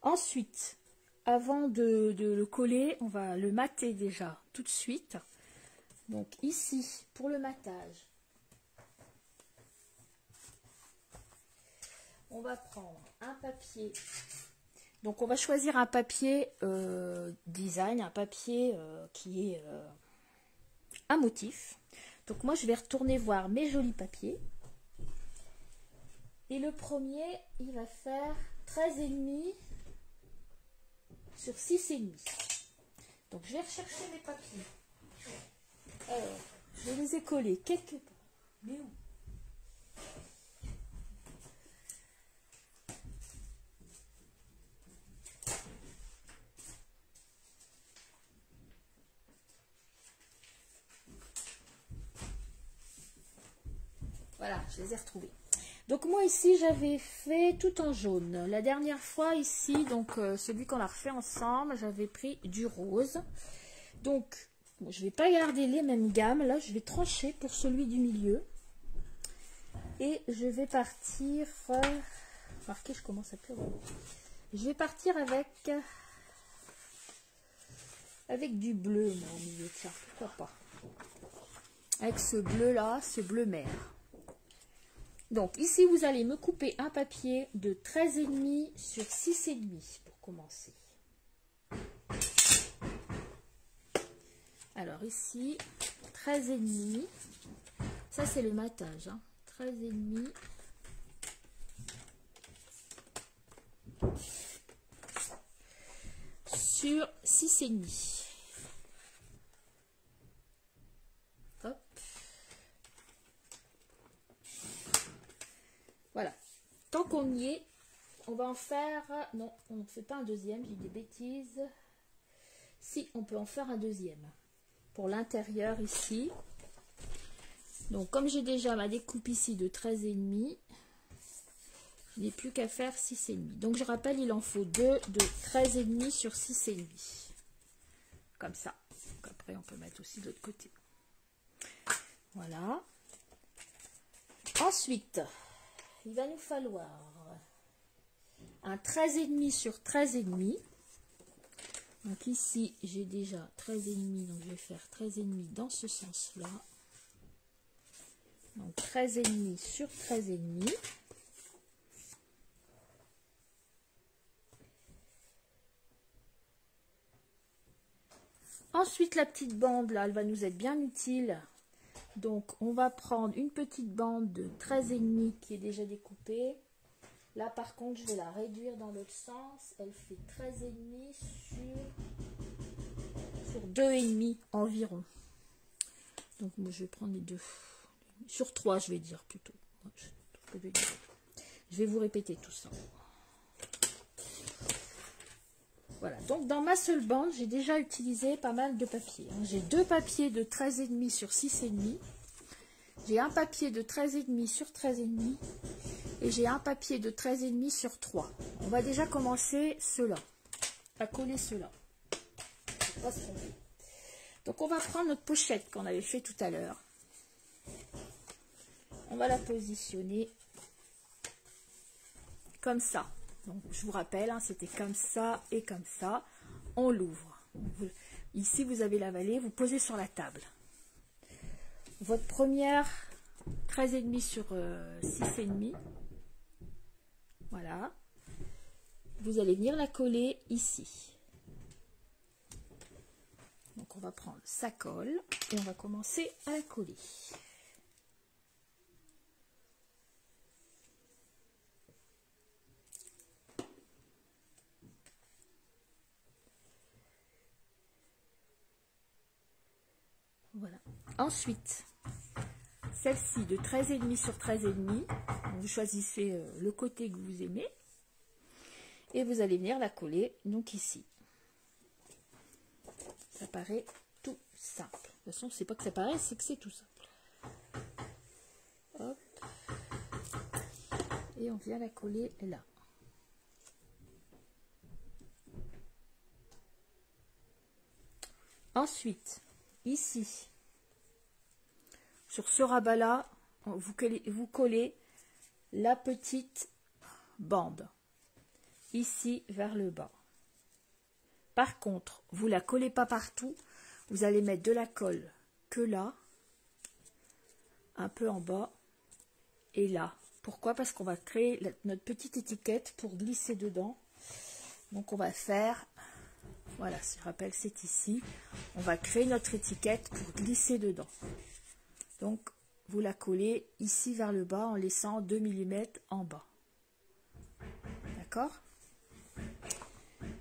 Ensuite, avant de le coller, on va le mater déjà tout de suite. Donc, ici, pour le matage, on va prendre un papier. Donc, on va choisir un papier design, un papier qui est un motif. Donc, moi, je vais retourner voir mes jolis papiers. Et le premier, il va faire 13,5 sur 6,5. Donc, je vais rechercher mes papiers. Alors, je les ai collés quelque part. Mais où ? Voilà, je les ai retrouvés. Donc moi ici, j'avais fait tout en jaune. La dernière fois ici, donc celui qu'on a refait ensemble, j'avais pris du rose. Donc, bon, je ne vais pas garder les mêmes gammes. Là, je vais trancher pour celui du milieu. Et je vais partir... remarquez, je commence à plus... Je vais partir avec du bleu, moi, au milieu. Tiens, pourquoi pas. Avec ce bleu-là, ce bleu mer. Donc, ici, vous allez me couper un papier de 13,5 sur 6,5 pour commencer. Alors, ici, 13,5. Ça, c'est le matage. Hein. 13,5. Sur 6,5. Hop. Voilà. Tant qu'on y est, on va en faire... Non, on ne fait pas un deuxième, j'ai des bêtises. Si, on peut en faire un deuxième. Pour l'intérieur ici. Donc, comme j'ai déjà ma découpe ici de 13,5, je n'ai plus qu'à faire 6,5. Donc, je rappelle, il en faut 2 de 13,5 sur 6,5. Comme ça. Donc, après, on peut mettre aussi de l'autre côté. Voilà. Ensuite... il va nous falloir un 13,5 sur 13,5. Donc ici, j'ai déjà 13,5. Donc je vais faire 13,5 dans ce sens-là. Donc 13,5 sur 13,5. Ensuite, la petite bande, là, elle va nous être bien utile. Donc, on va prendre une petite bande de 13,5 qui est déjà découpée. Là, par contre, je vais la réduire dans l'autre sens. Elle fait 13,5 sur 2,5 environ. Donc, moi, je vais prendre les deux. Sur 3, je vais dire plutôt. Je vais vous répéter tout ça. Voilà. Donc, dans ma seule bande, j'ai déjà utilisé pas mal de papier. J'ai deux papiers de 13,5 sur 6,5. J'ai un papier de 13,5 sur 13,5. Et j'ai un papier de 13,5 sur 3. On va déjà commencer cela. À coller cela. Donc, on va prendre notre pochette qu'on avait fait tout à l'heure. On va la positionner comme ça. Donc, je vous rappelle, hein, c'était comme ça et comme ça. On l'ouvre. Ici, vous avez la vallée, vous posez sur la table. Votre première 13,5 sur 6,5. Voilà. Vous allez venir la coller ici. Donc, on va prendre sa colle et on va commencer à la coller. Voilà. Ensuite, celle-ci de 13,5 sur 13,5, vous choisissez le côté que vous aimez et vous allez venir la coller donc ici. Ça paraît tout simple. De toute façon, c'est pas que ça paraît, c'est que c'est tout simple. Hop. Et on vient la coller là. Ensuite, ici, sur ce rabat-là, vous collez la petite bande, ici vers le bas. Par contre, vous ne la collez pas partout, vous allez mettre de la colle que là, un peu en bas, et là. Pourquoi? Parce qu'on va créer notre petite étiquette pour glisser dedans. Donc on va faire... Voilà, si je rappelle, c'est ici. On va créer notre étiquette pour glisser dedans. Donc, vous la collez ici vers le bas en laissant 2 mm en bas. D'accord?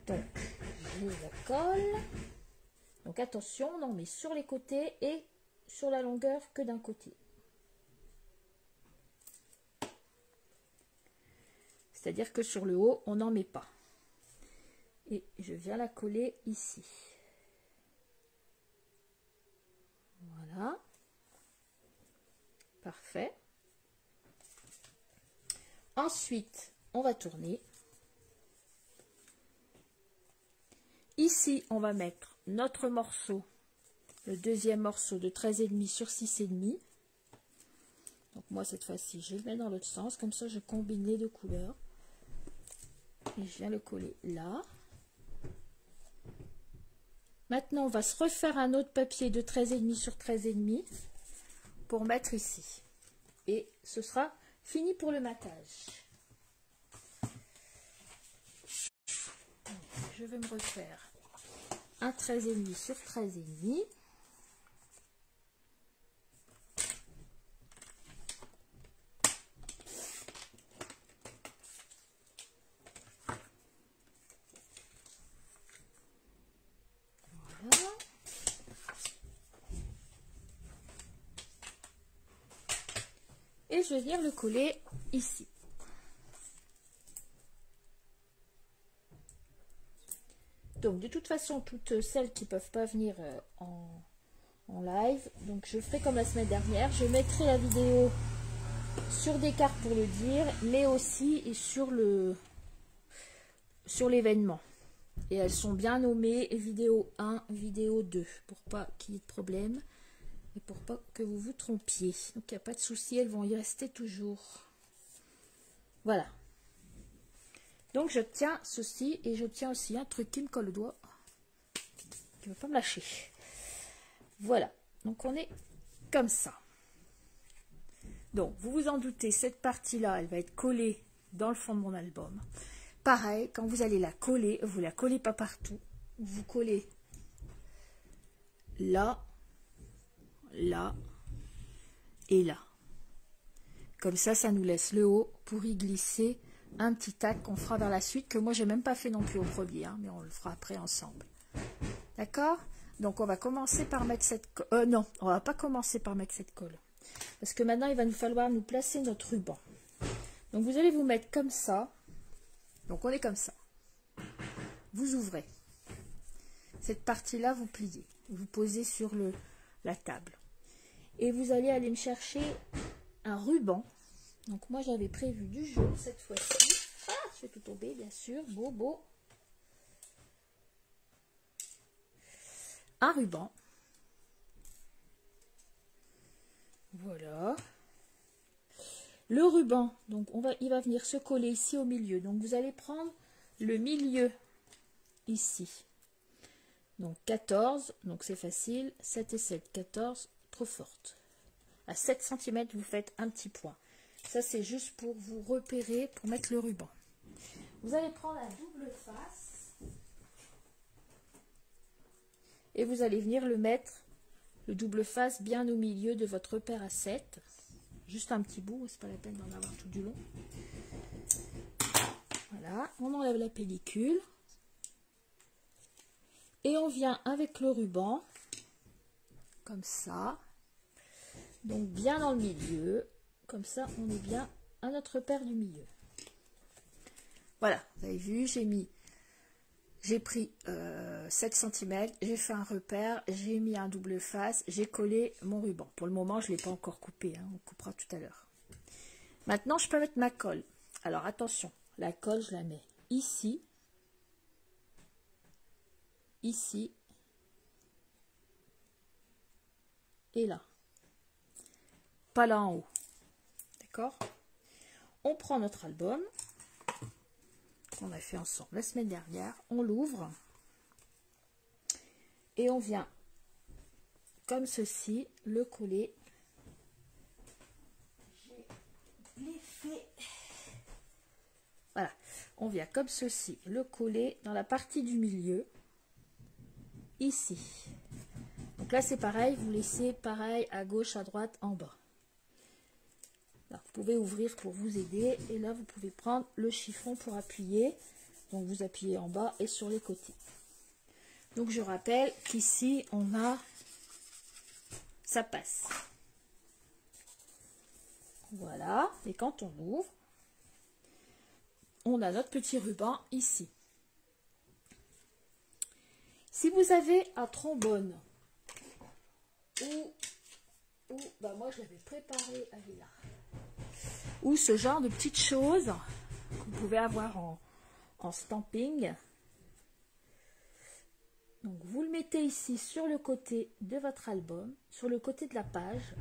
Donc, je la colle. Donc, attention, on en met sur les côtés et sur la longueur que d'un côté. C'est-à-dire que sur le haut, on n'en met pas. Et je viens la coller ici. Voilà. Parfait. Ensuite, on va tourner. Ici, on va mettre notre morceau, le deuxième morceau de 13,5 sur 6,5. Donc moi, cette fois-ci, je le mets dans l'autre sens. Comme ça, je combine les deux couleurs. Et je viens le coller là. Maintenant, on va se refaire un autre papier de 13,5 sur 13,5 pour mettre ici. Et ce sera fini pour le matage. Je vais me refaire un 13,5 sur 13,5. Et je vais venir le coller ici. Donc de toute façon, toutes celles qui ne peuvent pas venir en live, donc je ferai comme la semaine dernière, je mettrai la vidéo sur des cartes pour le dire, mais aussi et sur l'événement. Et elles sont bien nommées vidéo 1, vidéo 2, pour pas qu'il y ait de problème. Et pour pas que vous vous trompiez. Donc il n'y a pas de souci, elles vont y rester toujours. Voilà. Donc je tiens ceci et je tiens aussi un truc qui me colle au doigt. Qui ne veut pas me lâcher. Voilà. Donc on est comme ça. Donc vous vous en doutez, cette partie-là, elle va être collée dans le fond de mon album. Pareil, quand vous allez la coller, vous la collez pas partout. Vous collez là. Là et là. Comme ça, ça nous laisse le haut pour y glisser un petit tac qu'on fera vers la suite, que moi, j'ai même pas fait non plus au premier, hein, mais on le fera après ensemble. D'accord? Donc, on va commencer par mettre cette colle. Non, on va pas commencer par mettre cette colle. Parce que maintenant, il va nous falloir nous placer notre ruban. Donc, vous allez vous mettre comme ça. Donc, on est comme ça. Vous ouvrez. Cette partie-là, vous pliez. Vous posez sur la table. Et vous allez aller me chercher un ruban. Donc moi j'avais prévu du jaune cette fois-ci. Ah, je fais tout tomber bien sûr. Beau. Un ruban. Voilà. Le ruban, donc il va venir se coller ici au milieu. Donc vous allez prendre le milieu ici. Donc 14, donc c'est facile. 7 et 7, 14, trop forte. À 7 cm, vous faites un petit point. Ça, c'est juste pour vous repérer, pour mettre le ruban. Vous allez prendre la double face. Et vous allez venir le mettre, le double face, bien au milieu de votre repère à 7. Juste un petit bout, c'est pas la peine d'en avoir tout du long. Voilà, on enlève la pellicule. Et on vient avec le ruban, comme ça. Donc bien dans le milieu. Comme ça, on est bien à notre repère du milieu. Voilà, vous avez vu, j'ai pris 7 cm, j'ai fait un repère, j'ai mis un double face, j'ai collé mon ruban. Pour le moment, je ne l'ai pas encore coupé, hein, on coupera tout à l'heure. Maintenant, je peux mettre ma colle. Alors attention, la colle, je la mets ici, ici et là. Pas là en haut. D'accord? On prend notre album qu'on a fait ensemble la semaine dernière, on l'ouvre et on vient comme ceci le coller. Je l'ai fait. Voilà, on vient comme ceci le coller dans la partie du milieu ici. Donc là c'est pareil, vous laissez pareil à gauche, à droite, en bas. Là, vous pouvez ouvrir pour vous aider et là vous pouvez prendre le chiffon pour appuyer. Donc vous appuyez en bas et sur les côtés. Donc je rappelle qu'ici on a, ça passe. Voilà, et quand on ouvre, on a notre petit ruban ici. Si vous avez un trombone ou bah moi je l'avais préparé, elle est là, ou ce genre de petites choses que vous pouvez avoir en stamping. Donc vous le mettez ici sur le côté de votre album, sur le côté de la page.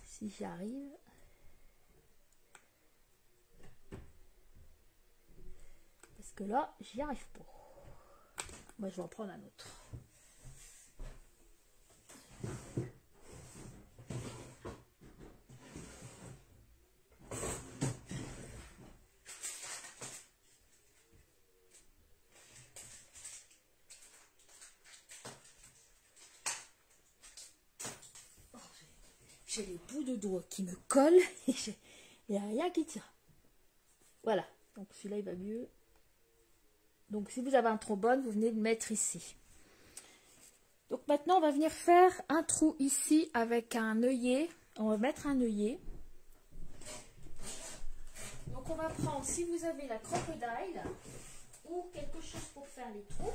Si j'y arrive. Parce que là, j'y arrive pas. Moi, je vais en prendre un autre. J'ai les bouts de doigts qui me collent et il n'y a rien qui tient. Voilà, donc celui-là il va mieux. Donc si vous avez un trombone, vous venez le mettre ici. Donc maintenant on va venir faire un trou ici avec un œillet. On va mettre un œillet. Donc on va prendre, si vous avez la crocodile ou quelque chose pour faire les trous.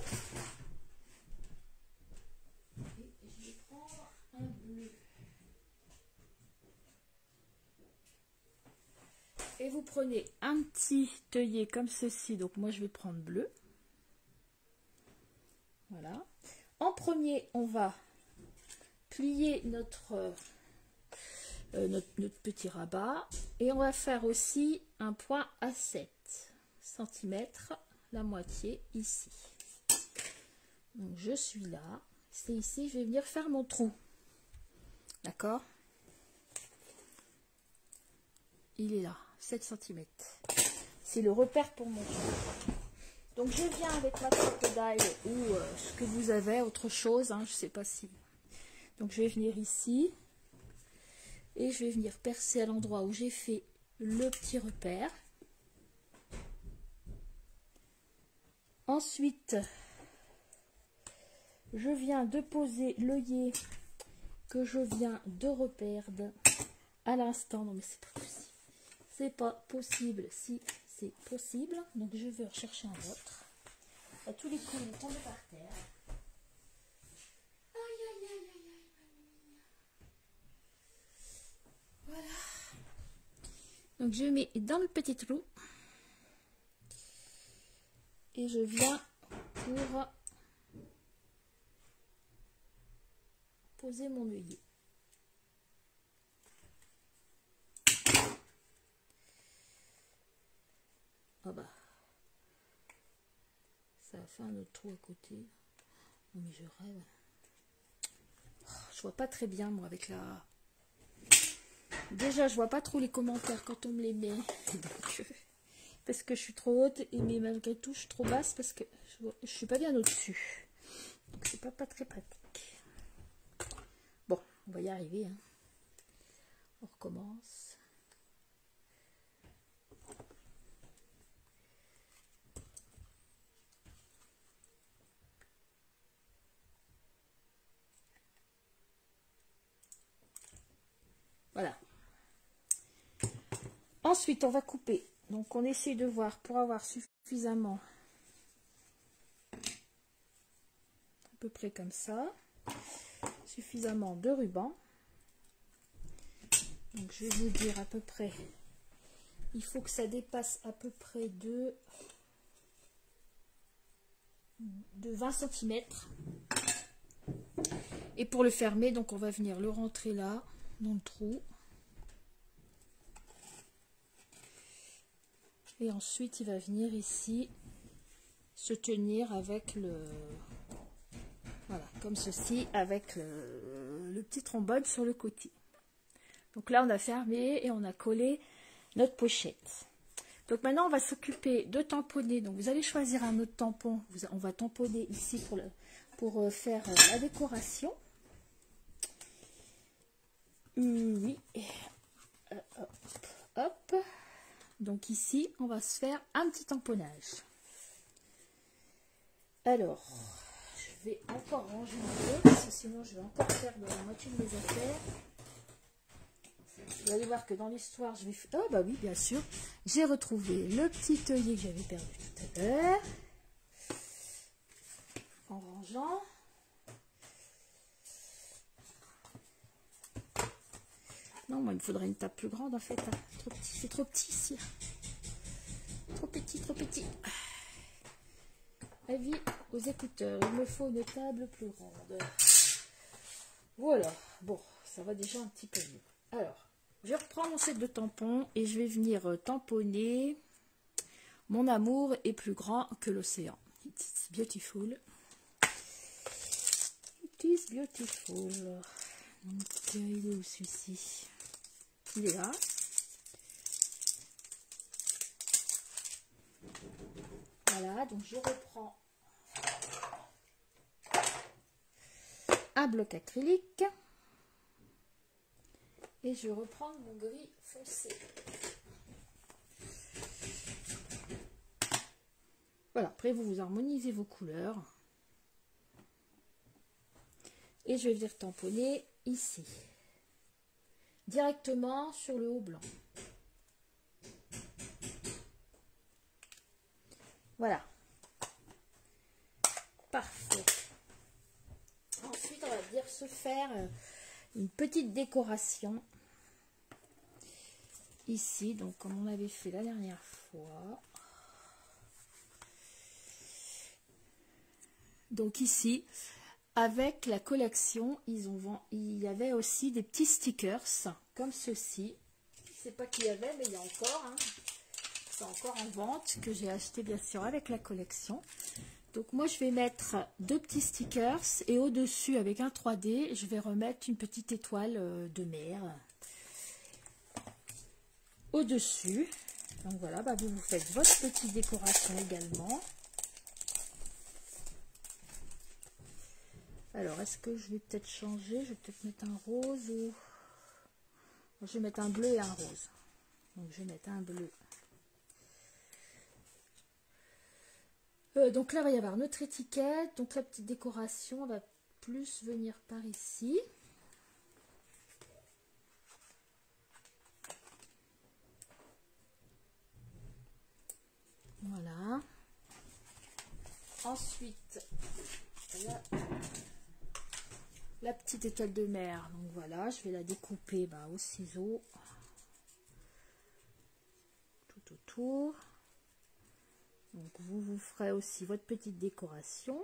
Et je vais prendre un bleu. Et vous prenez un petit œillet comme ceci. Donc moi je vais prendre bleu. Voilà. En premier, on va plier notre petit rabat. Et on va faire aussi un point à 7 cm, la moitié ici. Donc je suis là. C'est ici, je vais venir faire mon trou. D'accord? Il est là. 7 cm. C'est le repère pour mon trou. Donc je viens avec ma crocodile ou ce que vous avez, autre chose, hein, je sais pas si. Donc je vais venir ici et je vais venir percer à l'endroit où j'ai fait le petit repère. Ensuite, je viens de poser l'œillet que je viens de reperdre à l'instant. Non mais c'est pas possible. C'est pas possible si c'est possible. Donc je vais rechercher un autre. À tous les coups, il est tombé par terre. Aïe, aïe, aïe, aïe, aïe. Voilà. Donc je mets dans le petit trou. Et je viens pour poser mon œillet. Ah bah, fait un autre trou à côté. Non, mais je rêve. Je vois pas très bien, moi, avec la... Déjà, je vois pas trop les commentaires quand on me les met. Donc, parce que je suis trop haute, et mais malgré tout, je suis trop basse parce que je suis pas bien au-dessus. Donc, c'est pas très pratique. Bon, on va y arriver. Hein. On recommence. Voilà. Ensuite, on va couper. Donc, on essaie de voir pour avoir suffisamment, à peu près comme ça, suffisamment de ruban. Donc, je vais vous dire à peu près, il faut que ça dépasse à peu près de 20 cm. Et pour le fermer, donc on va venir le rentrer là, dans le trou. Et ensuite, il va venir ici se tenir avec le... Voilà, comme ceci, avec le petit trombone sur le côté. Donc là, on a fermé et on a collé notre pochette. Donc maintenant, on va s'occuper de tamponner. Donc vous allez choisir un autre tampon. On va tamponner ici pour faire la décoration. Oui. Hop, hop. Donc ici, on va se faire un petit tamponnage. Alors, je vais encore ranger un peu, parce que sinon je vais encore perdre la moitié de mes affaires. Vous allez voir que dans l'histoire, je vais... Oh bah oui, bien sûr, j'ai retrouvé le petit œillet que j'avais perdu tout à l'heure. En rangeant. Non, moi, il me faudrait une table plus grande, en fait. Hein. Trop petit, c'est trop petit ici. Trop petit, trop petit. Avis aux écouteurs, il me faut une table plus grande. Voilà, bon, ça va déjà un petit peu mieux. Alors, je reprends mon set de tampons et je vais venir tamponner. Mon amour est plus grand que l'océan. It's beautiful. It is beautiful. Donc, il est où celui-ci? Il est là. Voilà, donc je reprends un bloc acrylique et je reprends mon gris foncé. Voilà, après vous harmonisez vos couleurs et je vais venir tamponner ici, directement sur le haut blanc. Voilà. Parfait. Ensuite, on va venir se faire une petite décoration ici, donc comme on avait fait la dernière fois. Donc ici, avec la collection, il y avait aussi des petits stickers comme ceci. Je ne sais pas qu'il y avait, mais il y a encore. Hein. C'est encore en vente, que j'ai acheté bien sûr avec la collection. Donc moi je vais mettre deux petits stickers et au-dessus avec un 3D, je vais remettre une petite étoile de mer au-dessus. Donc voilà, bah vous faites votre petite décoration également. Alors est-ce que je vais peut-être changer? Je vais peut-être mettre un rose ou... Je vais mettre un bleu et un rose. Donc je vais mettre un bleu. Donc là, il va y avoir notre étiquette. Donc la petite décoration va plus venir par ici. Voilà. Ensuite, la petite étoile de mer. Donc voilà, je vais la découper au ciseau. Tout autour. Donc vous ferez aussi votre petite décoration.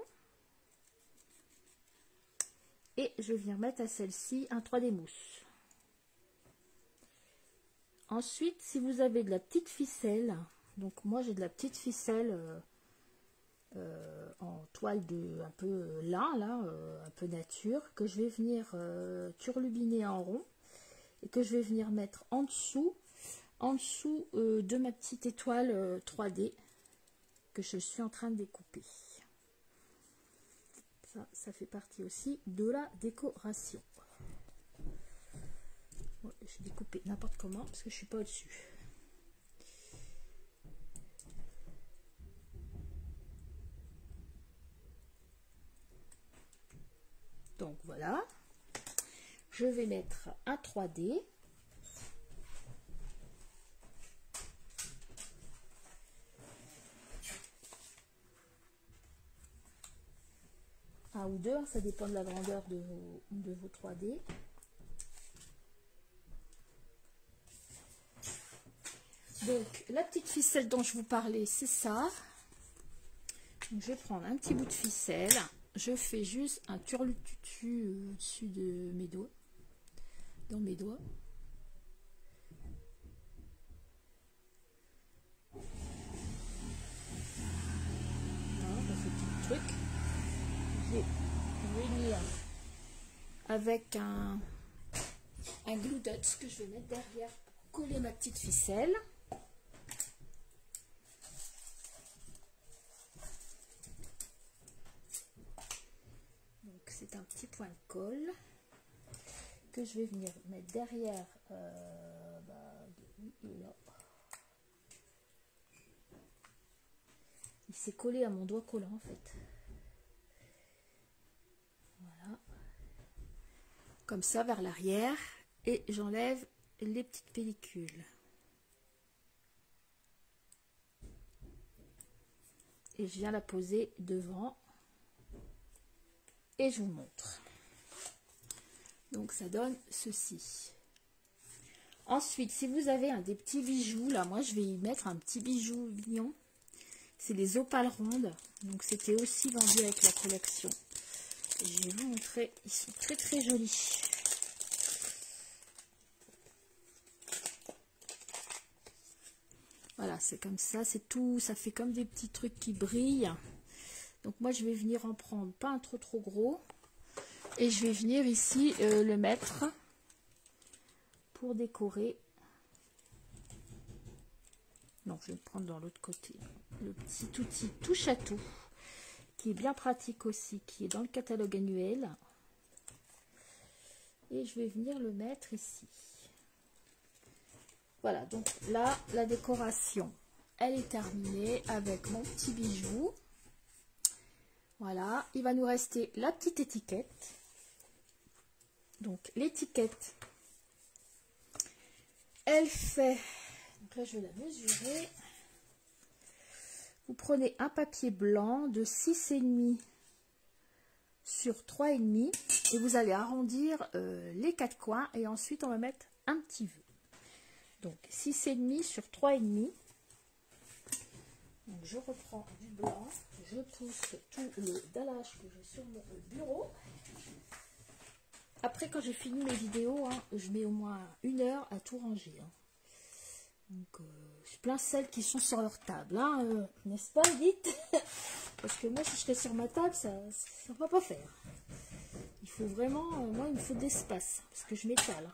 Et je viens mettre à celle-ci un 3D mousse. Ensuite, si vous avez de la petite ficelle, donc moi j'ai de la petite ficelle en toile de un peu lin, là, un peu nature, que je vais venir turlubiner en rond et que je vais venir mettre en dessous de ma petite étoile 3D que je suis en train de découper. Ça fait partie aussi de la décoration. Ouais, je vais découper n'importe comment parce que je suis pas au-dessus. Donc voilà, je vais mettre un 3D. Un ou deux, ça dépend de la grandeur de vos 3D. Donc la petite ficelle dont je vous parlais, c'est ça. Donc, je vais prendre un petit bout de ficelle. Je fais juste un turlututu au-dessus de mes doigts, dans mes doigts. Voilà, dans ce petit truc. Je vais venir avec un glue dots que je vais mettre derrière pour coller ma petite ficelle. C'est un petit point de colle que je vais venir mettre derrière. Il s'est collé à mon doigt collant en fait. Voilà. Comme ça vers l'arrière. Et j'enlève les petites pellicules. Et je viens la poser devant. Et je vous montre. Donc ça donne ceci. Ensuite, si vous avez des petits bijoux, là, moi je vais y mettre un petit bijou mignon. C'est les opales rondes. Donc c'était aussi vendu avec la collection. Et je vais vous montrer. Ils sont très très jolis. Voilà, c'est comme ça, c'est tout. Ça fait comme des petits trucs qui brillent. Donc moi je vais venir en prendre pas un trop gros et je vais venir ici le mettre pour décorer. Non, je vais le prendre dans l'autre côté. Le petit outil touche à tout qui est bien pratique aussi, qui est dans le catalogue annuel. Et je vais venir le mettre ici. Voilà, donc là la décoration elle est terminée avec mon petit bijou. Voilà, il va nous rester la petite étiquette. Donc l'étiquette, elle fait, donc là je vais la mesurer. Vous prenez un papier blanc de 6,5 sur 3,5 et vous allez arrondir les 4 coins et ensuite on va mettre un petit V. Donc 6,5 sur 3,5. Donc je reprends du blanc, je pousse tout le dallage que j'ai sur mon bureau. Après, quand j'ai fini mes vidéos, je mets au moins 1 heure à tout ranger. Donc je plains celles qui sont sur leur table, n'est-ce pas, dites? Parce que moi, si je serais sur ma table, ça ne va pas faire. Il faut vraiment, moi, il me faut d'espace parce que je m'étale.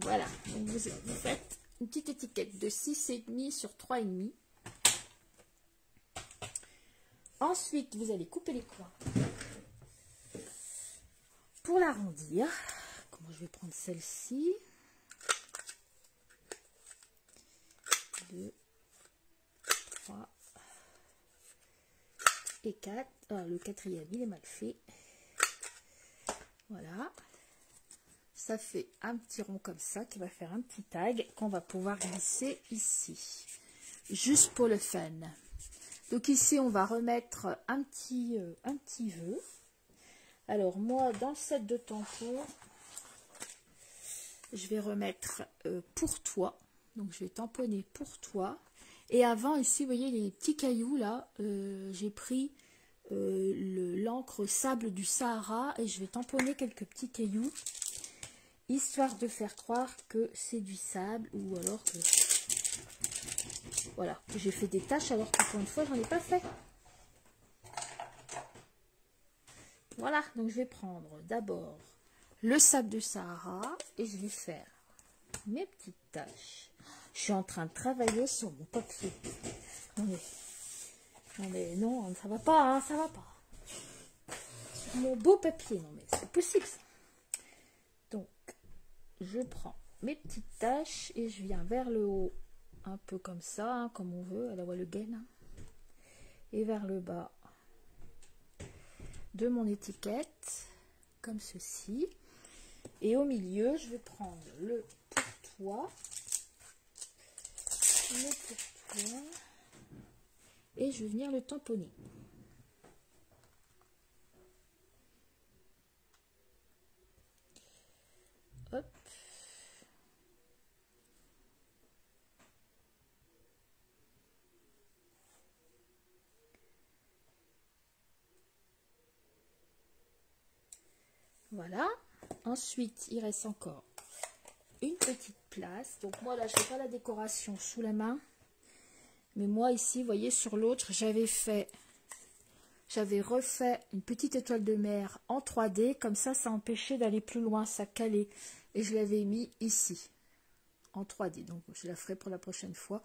Voilà, donc vous faites une petite étiquette de 6,5 sur 3,5. Ensuite, vous allez couper les coins pour l'arrondir. Comment je vais prendre celle-ci? 2, 3 et 4. Ah, le quatrième, il est mal fait. Voilà. Ça fait un petit rond comme ça qui va faire un petit tag qu'on va pouvoir glisser ici. Juste pour le fun. Donc ici, on va remettre un petit vœu. Alors moi, dans le set de tampons, je vais remettre pour toi. Donc je vais tamponner pour toi. Et avant, ici, vous voyez les petits cailloux là, j'ai pris l'encre sable du Sahara et je vais tamponner quelques petits cailloux, histoire de faire croire que c'est du sable ou alors que Voilà, j'ai fait des tâches alors que pour une fois, j'en ai pas fait. Voilà, donc je vais prendre d'abord le sable de Sahara et je vais faire mes petites tâches. Je suis en train de travailler sur mon papier. Non mais non, ça va pas, hein, ça va pas. Sur mon beau papier, non mais c'est possible ça. Donc, je prends mes petites tâches et je viens vers le haut, un peu comme ça, hein, comme on veut, à la voie le gain, hein, et vers le bas de mon étiquette, comme ceci. Et au milieu, je vais prendre le pourtois, et je vais venir le tamponner. Hop. Voilà. Ensuite, il reste encore une petite place. Donc moi là, je fais pas la décoration sous la main. Mais moi ici, vous voyez, sur l'autre, j'avais refait une petite étoile de mer en 3D. Comme ça empêchait d'aller plus loin, ça calait. Et je l'avais mis ici, en 3D. Donc je la ferai pour la prochaine fois.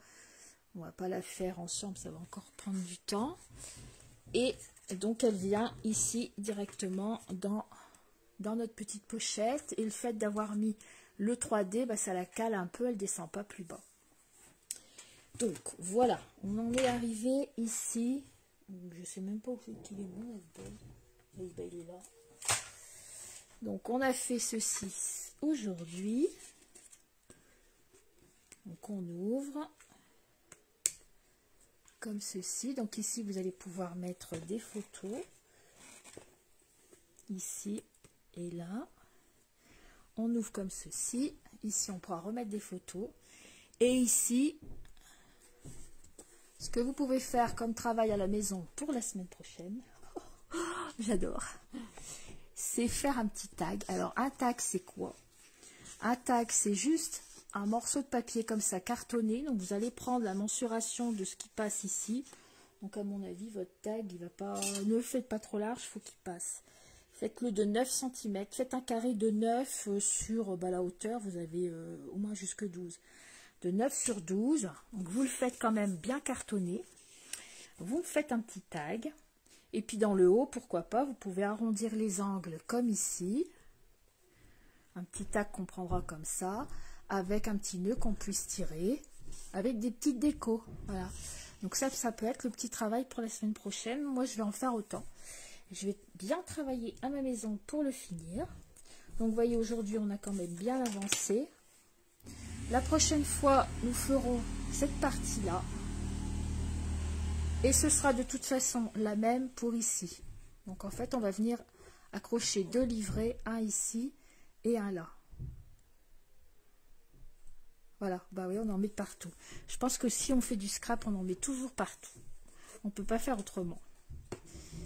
On va pas la faire ensemble, ça va encore prendre du temps. Et donc elle vient ici directement dans notre petite pochette. Et le fait d'avoir mis le 3D, bah, ça la cale un peu, elle descend pas plus bas. Donc voilà, on en est arrivé ici. Je sais même pas où c'est qu'il est mon album. Il est là. Donc on a fait ceci aujourd'hui. Donc on ouvre comme ceci. Donc ici vous allez pouvoir mettre des photos. Ici et là. On ouvre comme ceci. Ici on pourra remettre des photos. Et ici, ce que vous pouvez faire comme travail à la maison pour la semaine prochaine, j'adore, c'est faire un petit tag. Alors un tag c'est quoi? Un tag c'est juste un morceau de papier comme ça cartonné. Donc vous allez prendre la mensuration de ce qui passe ici. Donc à mon avis votre tag il va pas, ne le faites pas trop large, il faut qu'il passe. Faites-le de 9 cm, faites un carré de 9 sur la hauteur, vous avez au moins jusque 12. De 9 sur 12, donc vous le faites quand même bien cartonné. Vous faites un petit tag. Et puis dans le haut, pourquoi pas, vous pouvez arrondir les angles comme ici. Un petit tag qu'on prendra comme ça, avec un petit nœud qu'on puisse tirer, avec des petites décos. Voilà. Donc ça peut être le petit travail pour la semaine prochaine. Moi, je vais en faire autant. Je vais bien travailler à ma maison pour le finir. Donc vous voyez, aujourd'hui, on a quand même bien avancé. La prochaine fois, nous ferons cette partie-là. Et ce sera de toute façon la même pour ici. Donc en fait, on va venir accrocher deux livrets, un ici et un là. Voilà, bah oui, on en met partout. Je pense que si on fait du scrap, on en met toujours partout. On ne peut pas faire autrement.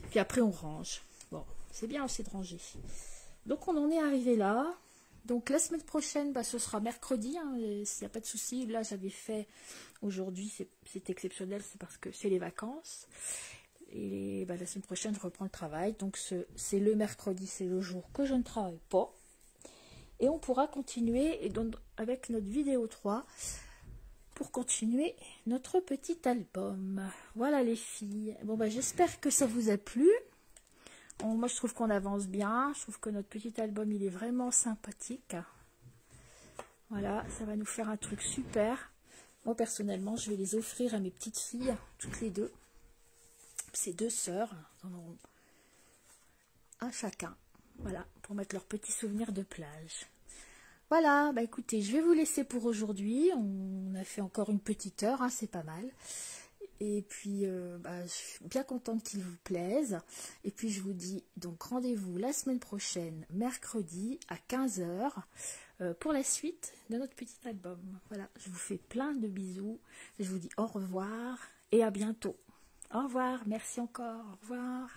Puis après, on range. Bon, c'est bien aussi de ranger. Donc on en est arrivé là. Donc la semaine prochaine, bah, ce sera mercredi, hein, s'il n'y a pas de souci. Là, j'avais fait aujourd'hui, c'est exceptionnel, c'est parce que c'est les vacances. Et bah, la semaine prochaine, je reprends le travail. Donc c'est le mercredi, c'est le jour que je ne travaille pas. Et on pourra continuer et donc, avec notre vidéo 3 pour continuer notre petit album. Voilà les filles. Bon, bah, j'espère que ça vous a plu. Moi, je trouve qu'on avance bien. Je trouve que notre petit album, il est vraiment sympathique. Voilà, ça va nous faire un truc super. Moi, personnellement, je vais les offrir à mes petites filles, toutes les deux. Ces deux sœurs, elles en auront un chacun. Voilà, pour mettre leurs petits souvenirs de plage. Voilà, bah écoutez, je vais vous laisser pour aujourd'hui. On a fait encore une petite heure, hein, c'est pas mal. Et puis, bah, je suis bien contente qu'il vous plaise. Et puis, je vous dis donc rendez-vous la semaine prochaine, mercredi à 15 h, pour la suite de notre petit album. Voilà, je vous fais plein de bisous. Je vous dis au revoir et à bientôt. Au revoir, merci encore, au revoir.